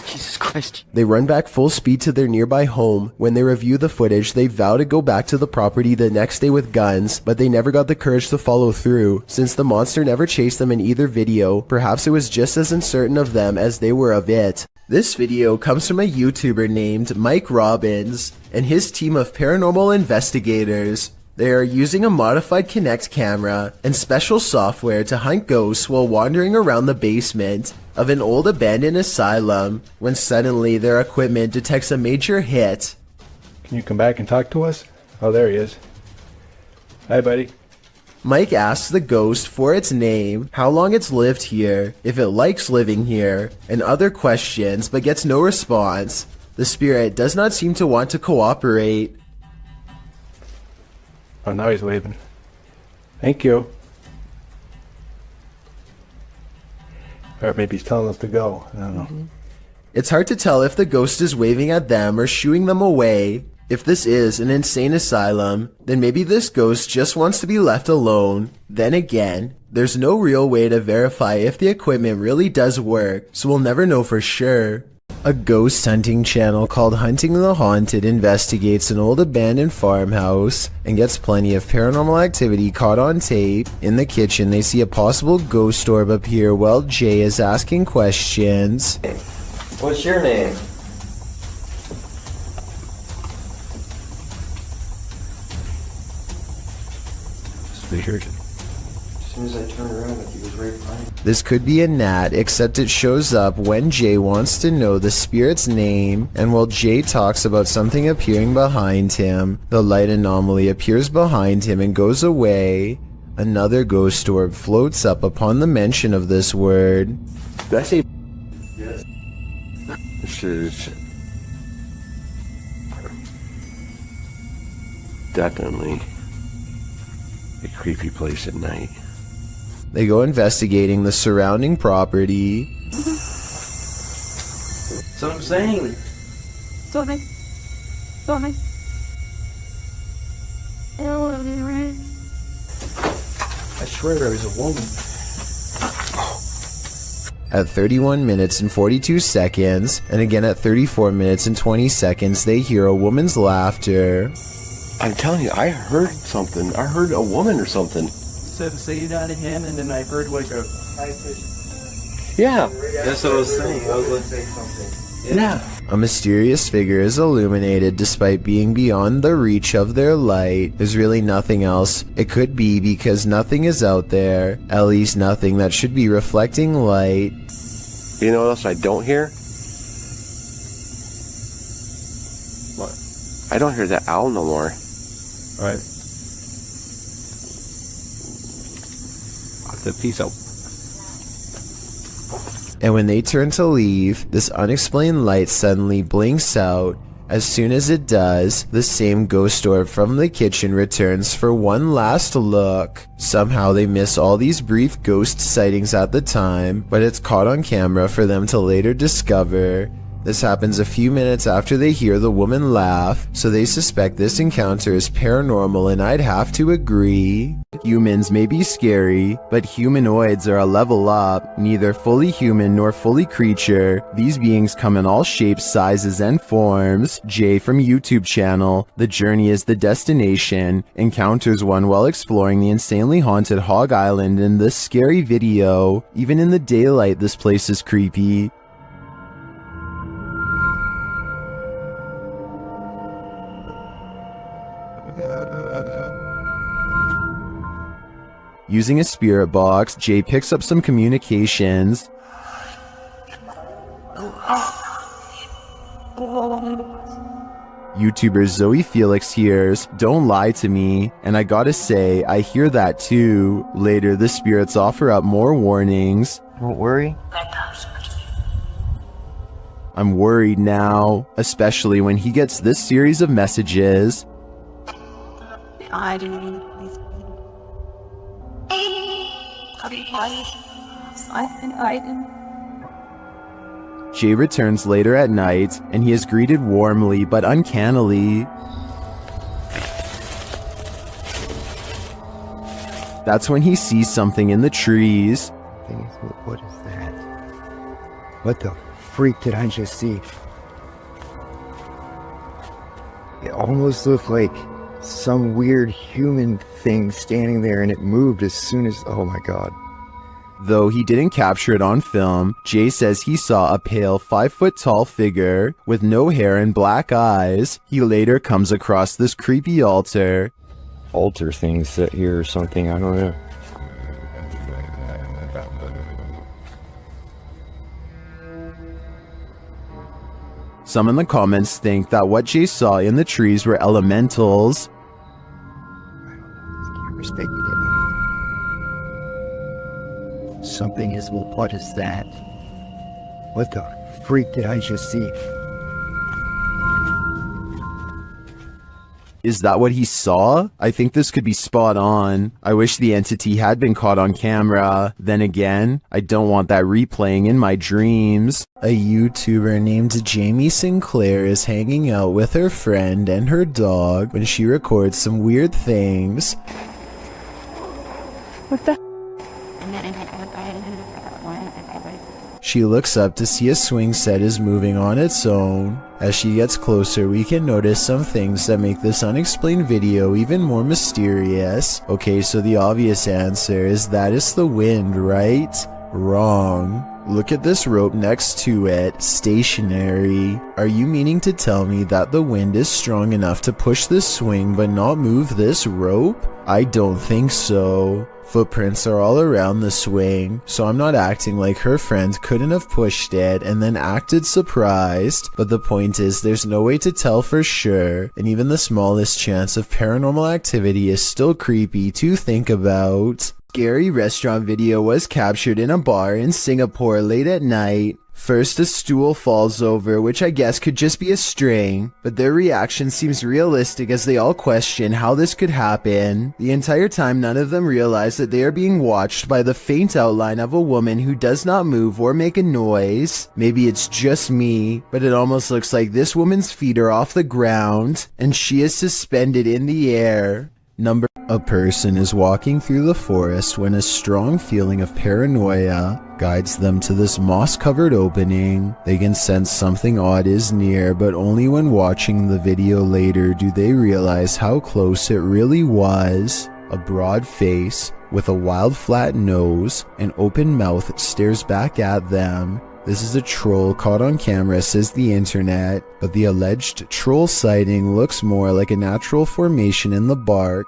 Jesus Christ. They run back full speed to their nearby home. When they review the footage, they vow to go back to the property the next day with guns, but they never got the courage to follow through. Since the monster never chased them in either video, perhaps it was just as uncertain of them as they were of it. This video comes from a YouTuber named Mike Robbins and his team of paranormal investigators. They are using a modified Kinect camera and special software to hunt ghosts while wandering around the basement of an old abandoned asylum when suddenly their equipment detects a major hit. Can you come back and talk to us? Oh, there he is. Hi, buddy. Mike asks the ghost for its name, how long it's lived here, if it likes living here, and other questions, but gets no response. The spirit does not seem to want to cooperate. Oh, now he's waving. Thank you. Or maybe he's telling us to go. I don't know. It's hard to tell if the ghost is waving at them or shooing them away. If this is an insane asylum, then maybe this ghost just wants to be left alone. Then again, there's no real way to verify if the equipment really does work, so we'll never know for sure. A ghost hunting channel called Hunting the Haunted investigates an old abandoned farmhouse and gets plenty of paranormal activity caught on tape. In the kitchen, they see a possible ghost orb appear while Jay is asking questions. What's your name? As soon as I turned around, he was right behind me. This could be a gnat, except it shows up when Jay wants to know the spirit's name, and while Jay talks about something appearing behind him, the light anomaly appears behind him and goes away. Another ghost orb floats up upon the mention of this word. Did I say yes? This is definitely a creepy place at night. They go investigating the surrounding property. That's what I'm saying. Sorry. I swear there was a woman. At 31 minutes and 42 seconds, and again at 34 minutes and 20 seconds, they hear a woman's laughter. I'm telling you, I heard something. I heard a woman or something. Said to say it out of him, and then I heard like a high pitch. Yeah, that's what I was saying. I was going to say something. Yeah. A mysterious figure is illuminated despite being beyond the reach of their light. There's really nothing else it could be because nothing is out there, at least nothing that should be reflecting light. You know what else I don't hear? What? I don't hear that owl no more. All right. Peace out. And when they turn to leave, this unexplained light suddenly blinks out. As soon as it does, the same ghost orb from the kitchen returns for one last look. Somehow they miss all these brief ghost sightings at the time, but it's caught on camera for them to later discover. This happens a few minutes after they hear the woman laugh, so they suspect this encounter is paranormal, and I'd have to agree. Humans may be scary, but humanoids are a level up, neither fully human nor fully creature. These beings come in all shapes, sizes, and forms. Jay from YouTube channel, The Journey is the Destination, encounters one while exploring the insanely haunted Hog Island in this scary video. Even in the daylight, this place is creepy. Using a spirit box, Jay picks up some communications. YouTuber Zoe Felix hears, "Don't lie to me," and I gotta say, I hear that too. Later, the spirits offer up more warnings. Don't worry. I'm worried now, especially when he gets this series of messages. Jay returns later at night, and he is greeted warmly but uncannily. That's when he sees something in the trees. What is that? What the freak did I just see? It almost looked like some weird human thing standing there, and it moved as soon as... Oh my god. Though he didn't capture it on film, Jay says he saw a pale 5-foot-tall figure with no hair and black eyes. He later comes across this creepy altar. Altar thing set here or something, I don't know. Some in the comments think that what Jay saw in the trees were elementals. Something is... What is that? What the freak did I just see? Is that what he saw? I think this could be spot on. I wish the entity had been caught on camera. Then again, I don't want that replaying in my dreams. A YouTuber named Jamie Sinclair is hanging out with her friend and her dog when she records some weird things. What the? She looks up to see a swing set is moving on its own. As she gets closer, we can notice some things that make this unexplained video even more mysterious. Okay, so the obvious answer is that it's the wind, right? Wrong. Look at this rope next to it, stationary. Are you meaning to tell me that the wind is strong enough to push this swing but not move this rope? I don't think so. Footprints are all around the swing, so I'm not acting like her friend couldn't have pushed it and then acted surprised, but the point is there's no way to tell for sure, and even the smallest chance of paranormal activity is still creepy to think about. Scary restaurant video was captured in a bar in Singapore late at night. First, a stool falls over, which I guess could just be a string, but their reaction seems realistic as they all question how this could happen. The entire time, none of them realize that they are being watched by the faint outline of a woman who does not move or make a noise. Maybe it's just me, but it almost looks like this woman's feet are off the ground, and she is suspended in the air. A person is walking through the forest when a strong feeling of paranoia guides them to this moss-covered opening. They can sense something odd is near, but only when watching the video later do they realize how close it really was. A broad face with a wild flat nose and open mouth stares back at them. This is a troll caught on camera, says the internet, but the alleged troll sighting looks more like a natural formation in the bark,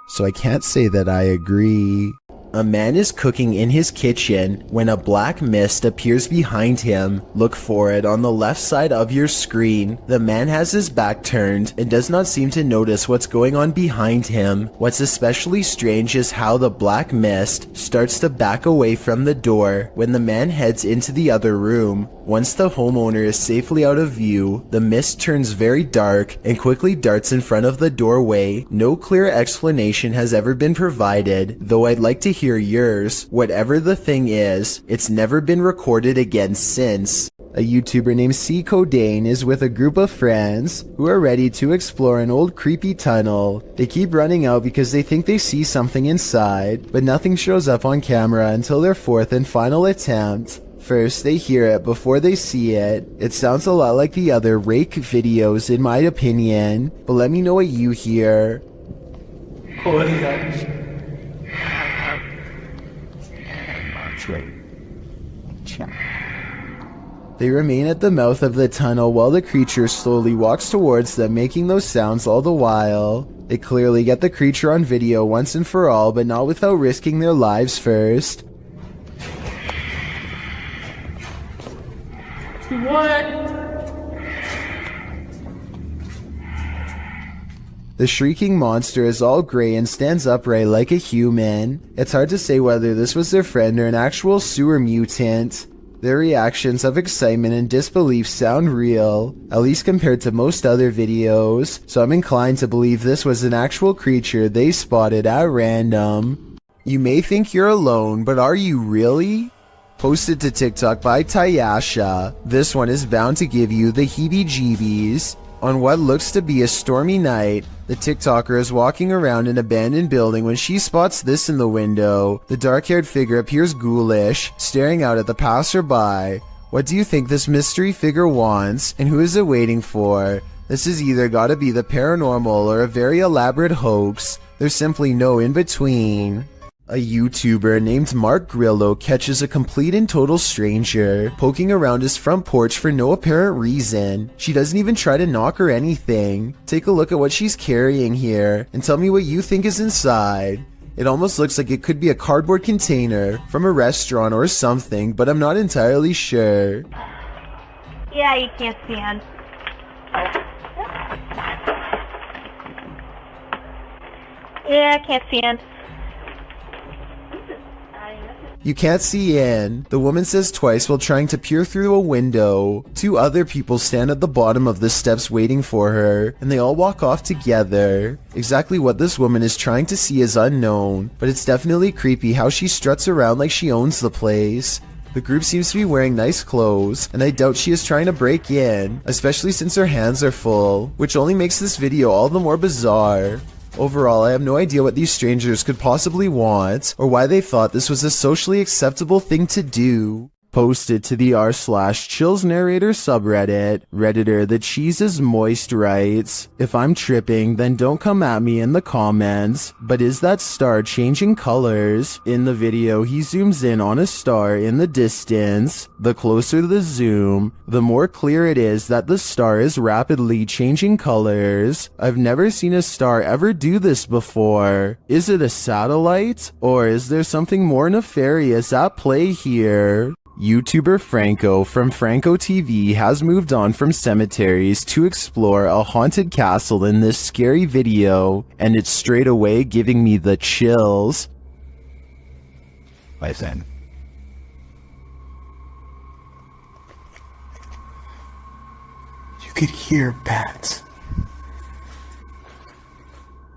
so I can't say that I agree. A man is cooking in his kitchen when a black mist appears behind him. Look for it on the left side of your screen. The man has his back turned and does not seem to notice what's going on behind him. What's especially strange is how the black mist starts to back away from the door when the man heads into the other room. Once the homeowner is safely out of view, the mist turns very dark and quickly darts in front of the doorway. No clear explanation has ever been provided, though I'd like to hear yours. Whatever the thing is, it's never been recorded again since. A YouTuber named C. Codain is with a group of friends who are ready to explore an old creepy tunnel. They keep running out because they think they see something inside, but nothing shows up on camera until their fourth and final attempt. First, they hear it before they see it. It sounds a lot like the other rake videos in my opinion, but let me know what you hear. They remain at the mouth of the tunnel while the creature slowly walks towards them, making those sounds all the while. They clearly get the creature on video once and for all, but not without risking their lives first. What? The shrieking monster is all gray and stands upright like a human. It's hard to say whether this was their friend or an actual sewer mutant. Their reactions of excitement and disbelief sound real, at least compared to most other videos, so I'm inclined to believe this was an actual creature they spotted at random. You may think you're alone, but are you really? Posted to TikTok by Tayasha, this one is bound to give you the heebie-jeebies. On what looks to be a stormy night, the TikToker is walking around an abandoned building when she spots this in the window. The dark-haired figure appears ghoulish, staring out at the passerby. What do you think this mystery figure wants, and who is it waiting for? This has either gotta be the paranormal or a very elaborate hoax. There's simply no in-between. A YouTuber named Mark Grillo catches a complete and total stranger poking around his front porch for no apparent reason. She doesn't even try to knock or anything. Take a look at what she's carrying here and tell me what you think is inside. It almost looks like it could be a cardboard container from a restaurant or something, but I'm not entirely sure. Yeah, you can't stand. Yeah, I can't stand. You can't see in, the woman says twice while trying to peer through a window. Two other people stand at the bottom of the steps waiting for her, and they all walk off together. Exactly what this woman is trying to see is unknown, but it's definitely creepy how she struts around like she owns the place. The group seems to be wearing nice clothes, and I doubt she is trying to break in, especially since her hands are full, which only makes this video all the more bizarre. Overall, I have no idea what these strangers could possibly want, or why they thought this was a socially acceptable thing to do. Posted to the r/chills narrator subreddit, Redditor The Cheese is Moist writes, if I'm tripping, then don't come at me in the comments, but is that star changing colors? In the video, he zooms in on a star in the distance. The closer the zoom, the more clear it is that the star is rapidly changing colors. I've never seen a star ever do this before. Is it a satellite? Or is there something more nefarious at play here? YouTuber Franco from Franco TV has moved on from cemeteries to explore a haunted castle in this scary video, and it's straight away giving me the chills. Listen. You could hear bats.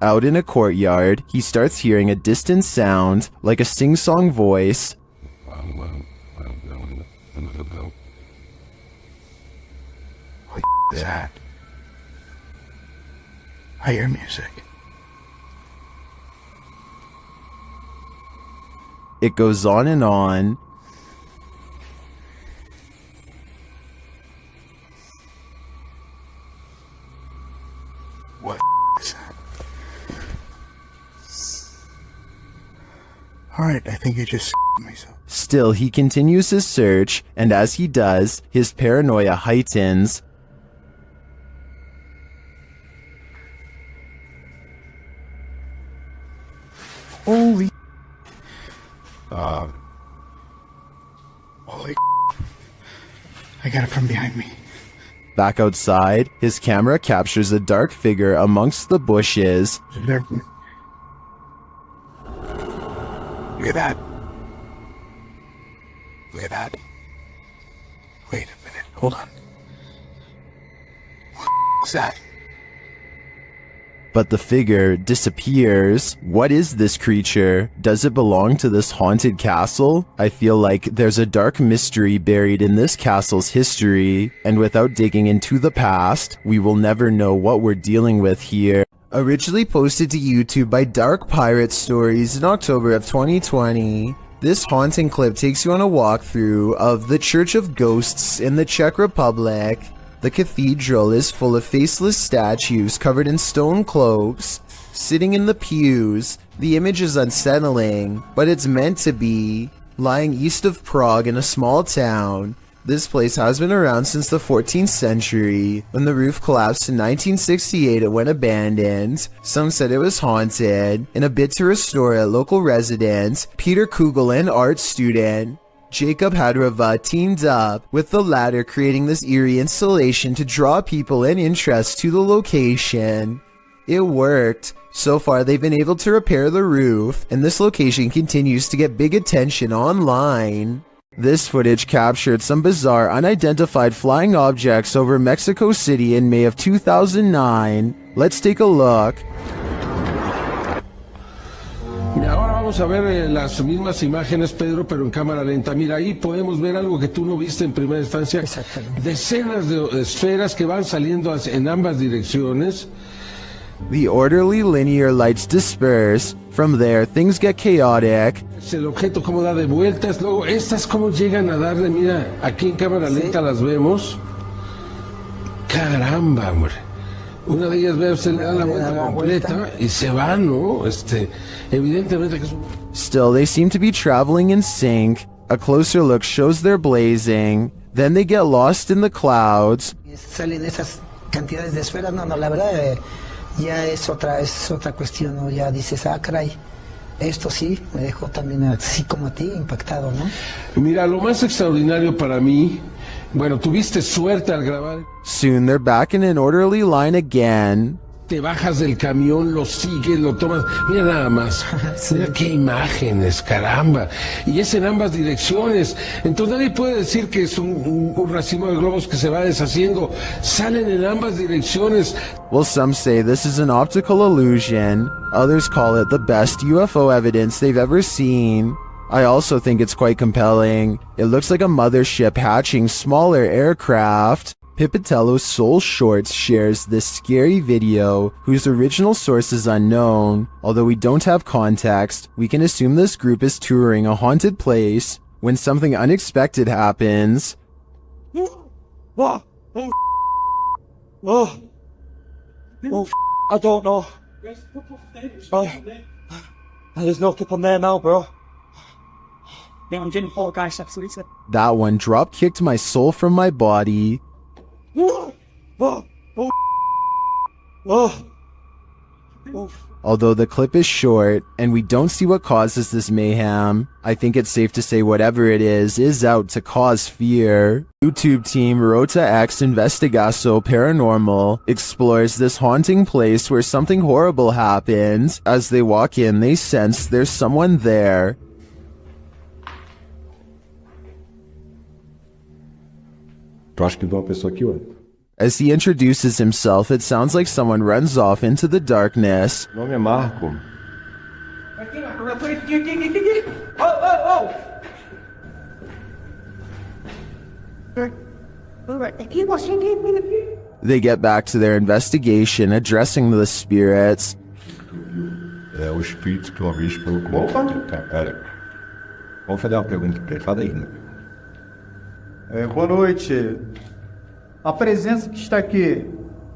Out in a courtyard, he starts hearing a distant sound, like a sing-song voice. What is that? I hear music. It goes on and on. What is that? Alright, I think I just myself. Still, he continues his search, and as he does, his paranoia heightens. Holy I got it from behind me. Back outside, his camera captures a dark figure amongst the bushes. Look at that. Look at that. Wait a minute. Hold on. What is that? But the figure disappears. What is this creature? Does it belong to this haunted castle? I feel like there's a dark mystery buried in this castle's history, and without digging into the past, we will never know what we're dealing with here. Originally posted to YouTube by Dark Pirate Stories in October of 2020. This haunting clip takes you on a walkthrough of the Church of Ghosts in the Czech Republic. The cathedral is full of faceless statues covered in stone cloaks. Sitting in the pews, the image is unsettling, but it's meant to be. Lying east of Prague in a small town, This place has been around since the 14th century. When the roof collapsed in 1968, it went abandoned. Some said it was haunted. In a bid to restore it, local residents, Peter Kugel, an art student, Jacob Hadrava, teamed up with the latter, creating this eerie installation to draw people and interest to the location. It worked. So far, they've been able to repair the roof, and this location continues to get big attention online. This footage captured some bizarre, unidentified flying objects over Mexico City in May of 2009. Let's take a look. Ahora vamos a ver las mismas imágenes, Pedro, pero en cámara lenta. Mira, ahí podemos ver algo que tú no viste en primera instancia. Decenas de esferas que van saliendo en ambas direcciones. The orderly linear lights disperse. From there, things get chaotic. El objeto como da de vueltas, luego estas como llegan a darle, mira, aquí en cámara lenta las vemos. Caramba, hombre. Una de ellas, veo, se le da la vuelta completa y se va, ¿no? Evidentemente que es un... Still, they seem to be traveling in sync. A closer look shows they're blazing. Then they get lost in the clouds. Salen esas cantidades de esferas, no, la verdad... ya es otra cuestión, ¿no? Ya dices, caray, esto sí me dejó también así como a ti impactado, ¿no? Mira, lo más extraordinario para mí, bueno, tuviste suerte al grabar. Soon they're back in an orderly line again. Te bajas del camión, lo sigues, lo tomas. Mira nada más. Mira qué imágenes, caramba. Y es en ambas direcciones. Entonces nadie puede decir que es un racimo de globos que se va deshaciendo. Salen en ambas direcciones. Well, some say this is an optical illusion. Others call it the best UFO evidence they've ever seen. I also think it's quite compelling. It looks like a mothership hatching smaller aircraft. Pipitello's Soul Shorts shares this scary video, whose original source is unknown. Although we don't have context, we can assume this group is touring a haunted place when something unexpected happens. I don't know. There's no tip on there now, bro. That one drop kicked my soul from my body. Although the clip is short and we don't see what causes this mayhem, I think it's safe to say whatever it is out to cause fear. YouTube team Rota X Investigaso Paranormal explores this haunting place where something horrible happens. As they walk in, they sense there's someone there. As he introduces himself, it sounds like someone runs off into the darkness. Meu nome é Marco. They get back to their investigation, addressing the spirits. É o espírito que uma vez falou comigo. Pera. Vamos fazer uma pergunta pra ele. Fala aí, né? Boa noite. A presença que está aqui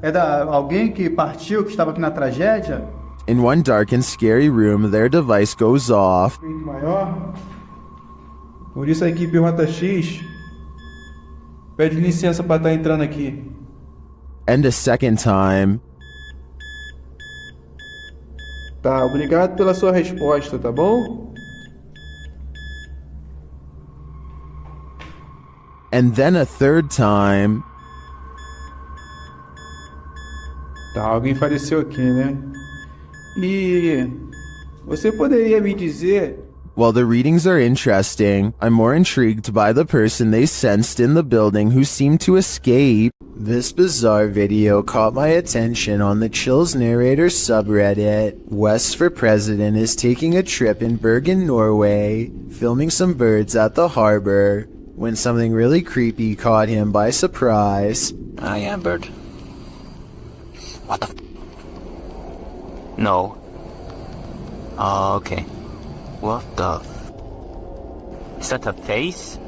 é da alguém que partiu, que estava aqui na tragédia? In one dark and scary room, their device goes off. Maior. Por isso a equipe Rota X pede licença para estar entrando aqui. And a second time. Tá, obrigado pela sua resposta, tá bom? And then a third time. Tá, alguém faleceu aqui, né? E você poderia me dizer... While the readings are interesting, I'm more intrigued by the person they sensed in the building who seemed to escape. This bizarre video caught my attention on the Chills Narrator subreddit. West for President is taking a trip in Bergen, Norway, filming some birds at the harbor, when something really creepy caught him by surprise. I am bird. What the No. Okay. What the Is that a face?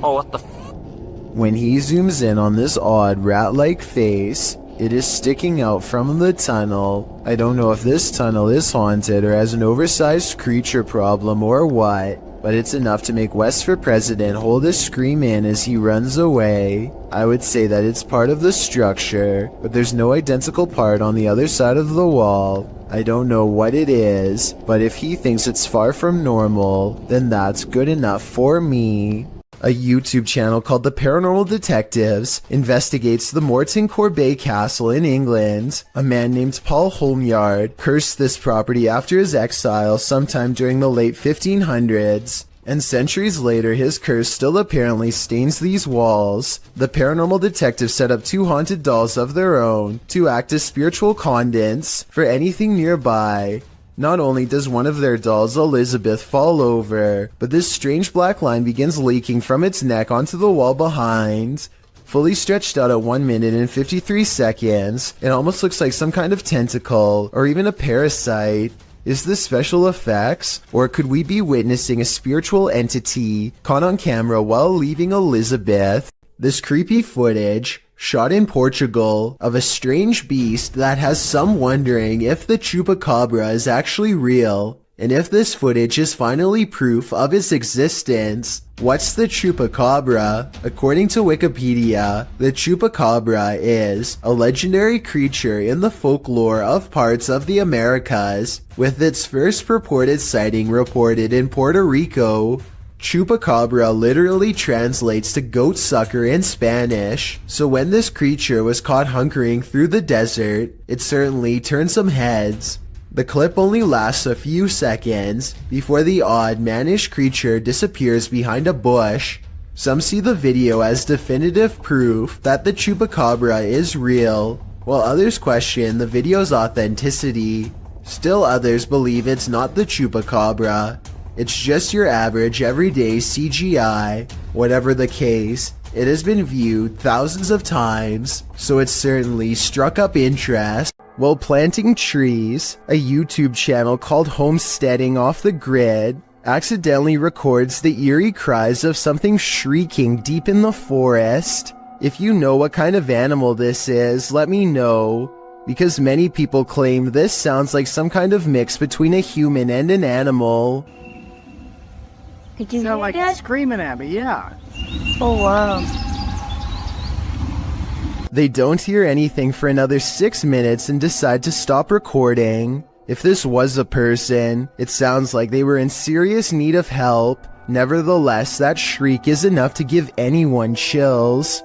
Oh, what the When he zooms in on this odd rat-like face, it is sticking out from the tunnel. I don't know if this tunnel is haunted or has an oversized creature problem or what, but it's enough to make West for President hold a scream in as he runs away. I would say that it's part of the structure, but there's no identical part on the other side of the wall. I don't know what it is, but if he thinks it's far from normal, then that's good enough for me. A YouTube channel called The Paranormal Detectives investigates the Morton Corbet Castle in England. A man named Paul Holmyard cursed this property after his exile sometime during the late 1500s. And centuries later, his curse still apparently stains these walls. The paranormal detectives set up 2 haunted dolls of their own to act as spiritual conduits for anything nearby. Not only does one of their dolls, Elizabeth, fall over, but this strange black line begins leaking from its neck onto the wall behind. Fully stretched out at 1 minute and 53 seconds, it almost looks like some kind of tentacle, or even a parasite. Is this special effects, or could we be witnessing a spiritual entity caught on camera while leaving Elizabeth? This creepy footage, shot in Portugal, of a strange beast that has some wondering if the chupacabra is actually real, and if this footage is finally proof of its existence. What's the chupacabra? According to Wikipedia, the chupacabra is a legendary creature in the folklore of parts of the Americas, with its first purported sighting reported in Puerto Rico. Chupacabra literally translates to goat sucker in Spanish, so when this creature was caught hunkering through the desert, it certainly turned some heads. The clip only lasts a few seconds before the odd, mannish creature disappears behind a bush. Some see the video as definitive proof that the chupacabra is real, while others question the video's authenticity. Still others believe it's not the chupacabra. It's just your average everyday CGI. Whatever the case, it has been viewed thousands of times, so it certainly struck up interest. While planting trees, a YouTube channel called Homesteading Off the Grid accidentally records the eerie cries of something shrieking deep in the forest. If you know what kind of animal this is, let me know, because many people claim this sounds like some kind of mix between a human and an animal. Did you sound like that? Screaming at me, yeah. Oh, wow. They don't hear anything for another 6 minutes and decide to stop recording. If this was a person, it sounds like they were in serious need of help. Nevertheless, that shriek is enough to give anyone chills.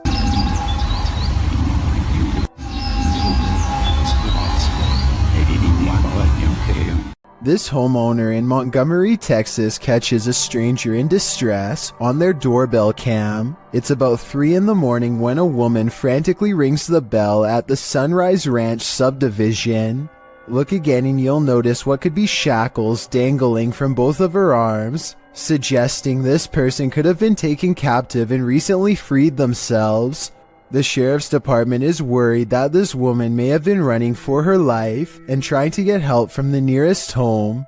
This homeowner in Montgomery, Texas catches a stranger in distress on their doorbell cam. It's about 3 in the morning when a woman frantically rings the bell at the Sunrise Ranch subdivision. Look again and you'll notice what could be shackles dangling from both of her arms, suggesting this person could have been taken captive and recently freed themselves. The sheriff's department is worried that this woman may have been running for her life and trying to get help from the nearest home.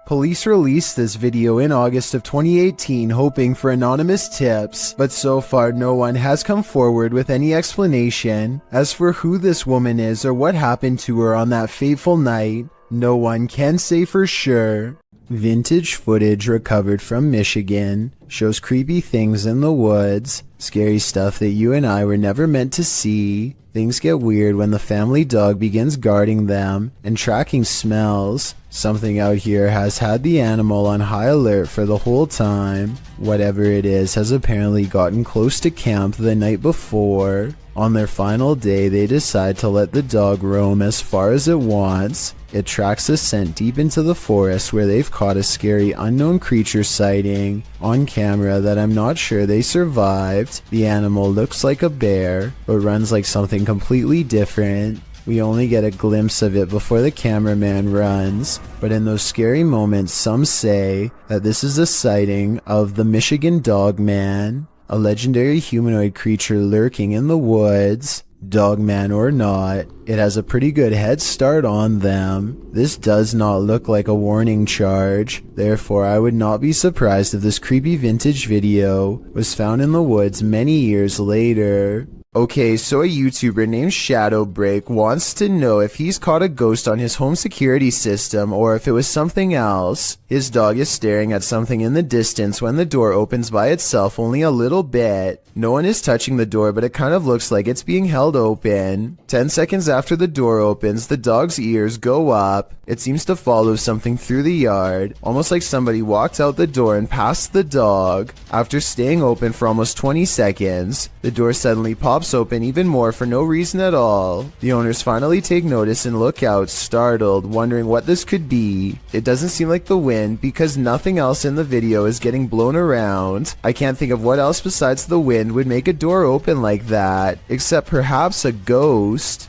Police released this video in August of 2018 hoping for anonymous tips, but so far no one has come forward with any explanation. As for who this woman is or what happened to her on that fateful night, no one can say for sure. Vintage footage recovered from Michigan shows creepy things in the woods, scary stuff that you and I were never meant to see. Things get weird when the family dog begins guarding them and tracking smells. Something out here has had the animal on high alert for the whole time. Whatever it is has apparently gotten close to camp the night before. On their final day, they decide to let the dog roam as far as it wants. It tracks a scent deep into the forest where they've caught a scary unknown creature sighting on camera that I'm not sure they survived. The animal looks like a bear, but runs like something completely different. We only get a glimpse of it before the cameraman runs, but in those scary moments, some say that this is a sighting of the Michigan Dog Man, a legendary humanoid creature lurking in the woods. Dogman or not, it has a pretty good head start on them. This does not look like a warning charge, therefore I would not be surprised if this creepy vintage video was found in the woods many years later. Okay, so a YouTuber named Shadowbreak wants to know if he's caught a ghost on his home security system or if it was something else. His dog is staring at something in the distance when the door opens by itself only a little bit. No one is touching the door, but it kind of looks like it's being held open. 10 seconds after the door opens, the dog's ears go up. It seems to follow something through the yard, almost like somebody walked out the door and past the dog. After staying open for almost 20 seconds, the door suddenly pops open even more for no reason at all. The owners finally take notice and look out, startled, wondering what this could be. It doesn't seem like the wind because nothing else in the video is getting blown around. I can't think of what else besides the wind would make a door open like that, except perhaps a ghost.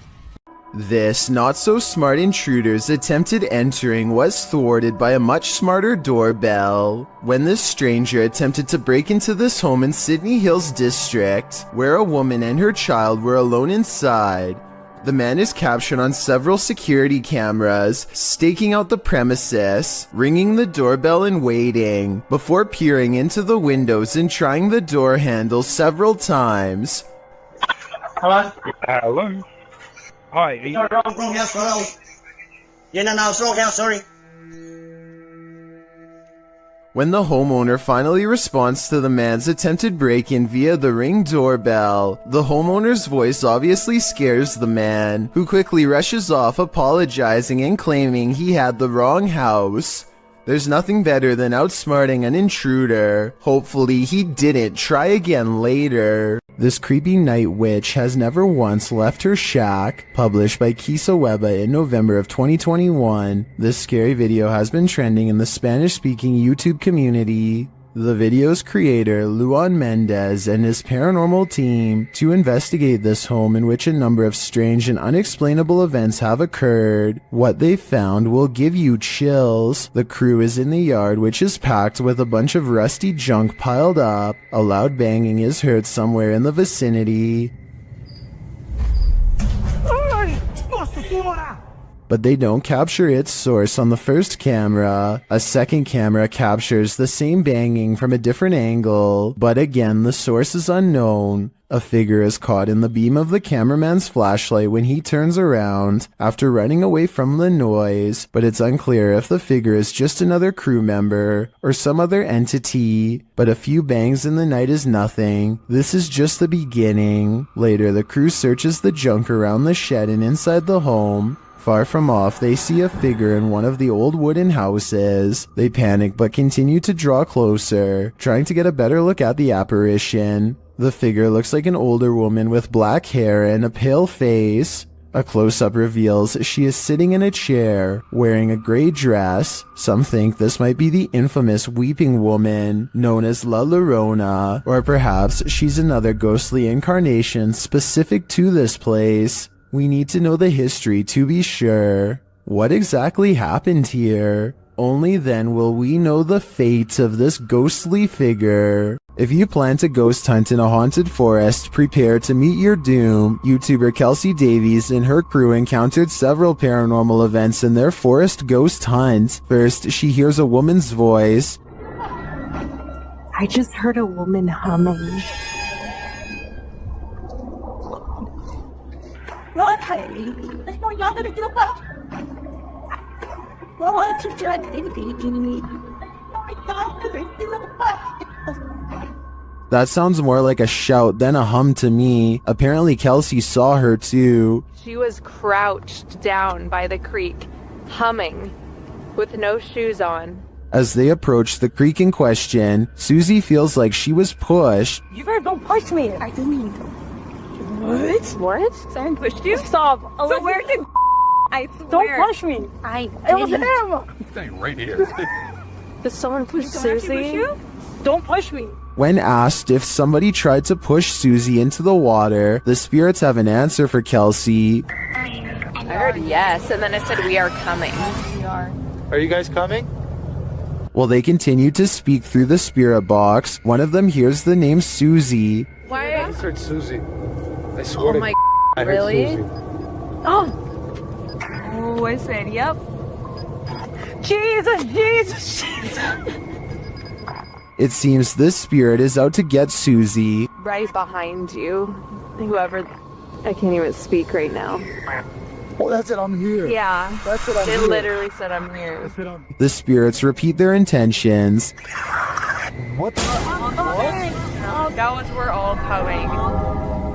This not-so-smart intruder's attempted entering was thwarted by a much smarter doorbell. When this stranger attempted to break into this home in Sydney Hills District, where a woman and her child were alone inside, the man is captured on several security cameras, staking out the premises, ringing the doorbell and waiting, before peering into the windows and trying the door handle several times. Hello? Hello? Hi, are you... Wrong house, hello. Yeah, no, it's wrong house, sorry. When the homeowner finally responds to the man's attempted break-in via the Ring doorbell, the homeowner's voice obviously scares the man, who quickly rushes off apologizing and claiming he had the wrong house. There's nothing better than outsmarting an intruder. Hopefully he didn't try again later. This creepy night witch has never once left her shack. Published by Kisa Weba in November of 2021. This scary video has been trending in the Spanish-speaking YouTube community. The video's creator, Luan Mendez, and his paranormal team to investigate this home in which a number of strange and unexplainable events have occurred. What they found will give you chills. The crew is in the yard, which is packed with a bunch of rusty junk piled up. A loud banging is heard somewhere in the vicinity. But they don't capture its source on the first camera. A second camera captures the same banging from a different angle, but again the source is unknown. A figure is caught in the beam of the cameraman's flashlight when he turns around after running away from the noise, but it's unclear if the figure is just another crew member or some other entity. But a few bangs in the night is nothing. This is just the beginning. Later, the crew searches the junk around the shed and inside the home. Far from off, they see a figure in one of the old wooden houses. They panic but continue to draw closer, trying to get a better look at the apparition. The figure looks like an older woman with black hair and a pale face. A close-up reveals she is sitting in a chair, wearing a gray dress. Some think this might be the infamous Weeping Woman, known as La Llorona, or perhaps she's another ghostly incarnation specific to this place. We need to know the history to be sure. What exactly happened here? Only then will we know the fate of this ghostly figure. If you plan to ghost hunt in a haunted forest, prepare to meet your doom. YouTuber Kelsey Davies and her crew encountered several paranormal events in their forest ghost hunt. First, she hears a woman's voice. I just heard a woman humming. That sounds more like a shout than a hum to me. Apparently Kelsey saw her too. She was crouched down by the creek, humming, with no shoes on. As they approach the creek in question, Susie feels like she was pushed. You better don't push me. I didn't mean to. What? What? Someone pushed you? Stop. So where did I swear. Don't push me. It was him. He's staying right here. Did someone push Susie? Push you? Don't push me. When asked if somebody tried to push Susie into the water, the spirits have an answer for Kelsey. I heard yes, and then it said we are coming. We are. Are you guys coming? While they continue to speak through the spirit box, one of them hears the name Susie. Why? I just heard Susie. I swear Oh my I heard really? Susie. Oh, I said, yep. Jesus, Jesus, Jesus. It seems this spirit is out to get Susie. Right behind you. whoever. I can't even speak right now. Oh, that's it. I'm here. Yeah. That's it. I'm It here. literally said I'm here. The spirits repeat their intentions. What? That was we're all coming.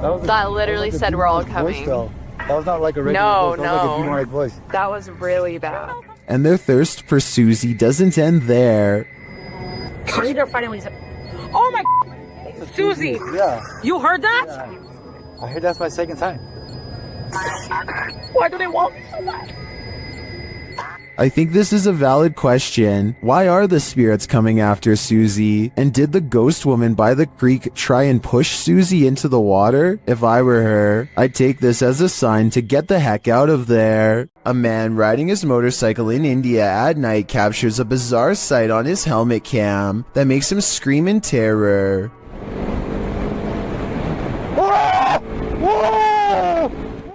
That That literally said we're all coming. That was not like a regular No, voice. That was like a no. demonic voice. That was really bad. And their thirst for Susie doesn't end there. Susie, they're fighting when he said, "Oh my, Susie, Yeah. you heard that? I heard that's my second time. Why do they want me so bad?" I think this is a valid question. Why are the spirits coming after Susie? And did the ghost woman by the creek try and push Susie into the water? If I were her, I'd take this as a sign to get the heck out of there. A man riding his motorcycle in India at night captures a bizarre sight on his helmet cam that makes him scream in terror.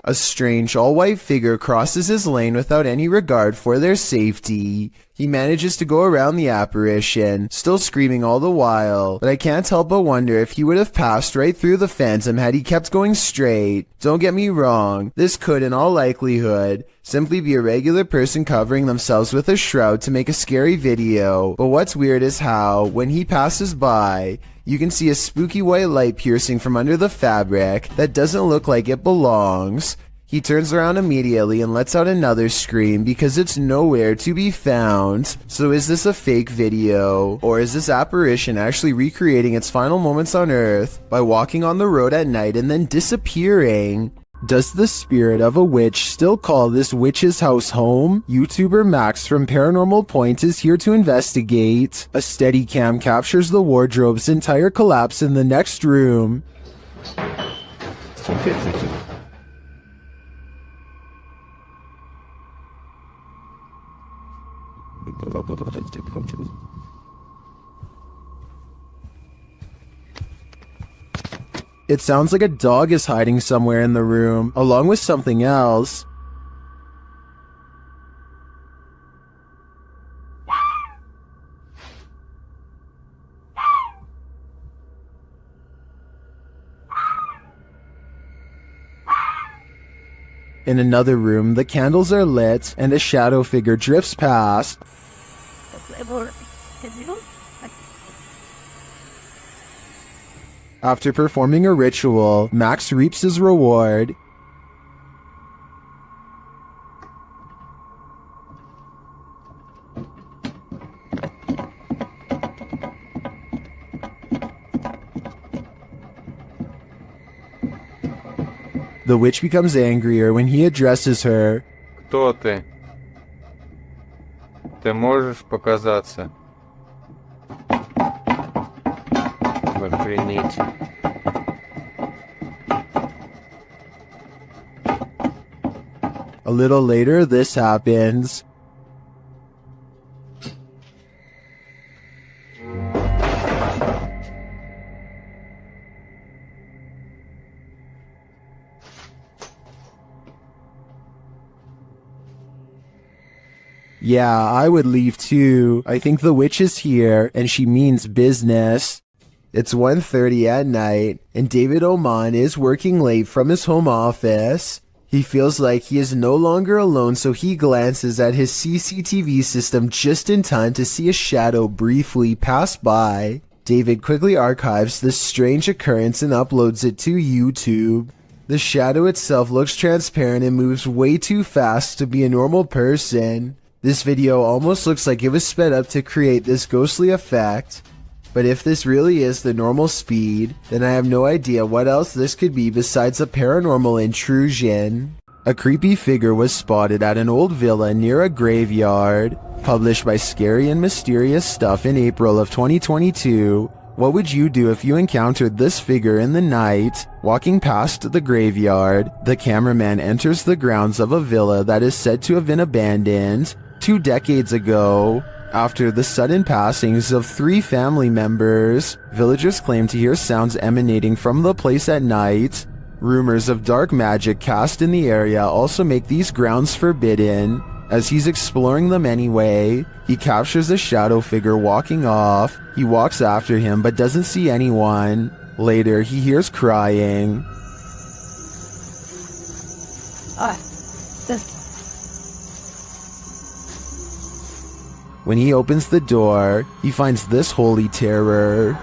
A strange all-white figure crosses his lane without any regard for their safety. He manages to go around the apparition, still screaming all the while, but I can't help but wonder if he would have passed right through the phantom had he kept going straight. Don't get me wrong, this could in all likelihood simply be a regular person covering themselves with a shroud to make a scary video, but what's weird is how, when he passes by, you can see a spooky white light piercing from under the fabric that doesn't look like it belongs. He turns around immediately and lets out another scream because it's nowhere to be found. So is this a fake video? Or is this apparition actually recreating its final moments on Earth by walking on the road at night and then disappearing? Does the spirit of a witch still call this witch's house home? YouTuber Max from Paranormal Point is here to investigate. A Steadicam captures the wardrobe's entire collapse in the next room. It sounds like a dog is hiding somewhere in the room, along with something else. In another room, the candles are lit, and a shadow figure drifts past. After performing a ritual, Max reaps his reward. The witch becomes angrier when he addresses her. Кто ты? Ты можешь показаться? Охренеть. A little later, this happens. Yeah, I would leave too. I think the witch is here, and she means business. It's 1:30 at night, and David Oman is working late from his home office. He feels like he is no longer alone, so he glances at his CCTV system just in time to see a shadow briefly pass by. David quickly archives this strange occurrence and uploads it to YouTube. The shadow itself looks transparent and moves way too fast to be a normal person. This video almost looks like it was sped up to create this ghostly effect. But if this really is the normal speed, then I have no idea what else this could be besides a paranormal intrusion. A creepy figure was spotted at an old villa near a graveyard. Published by Scary and Mysterious Stuff in April of 2022. What would you do if you encountered this figure in the night? Walking past the graveyard, the cameraman enters the grounds of a villa that is said to have been abandoned 2 decades ago. After the sudden passings of 3 family members, villagers claim to hear sounds emanating from the place at night. Rumors of dark magic cast in the area also make these grounds forbidden. As he's exploring them anyway, he captures a shadow figure walking off. He walks after him but doesn't see anyone. Later, he hears crying. When he opens the door, he finds this holy terror.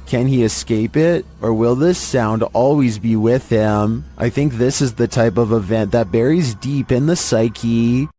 Can he escape it, or will this sound always be with him? I think this is the type of event that buries deep in the psyche.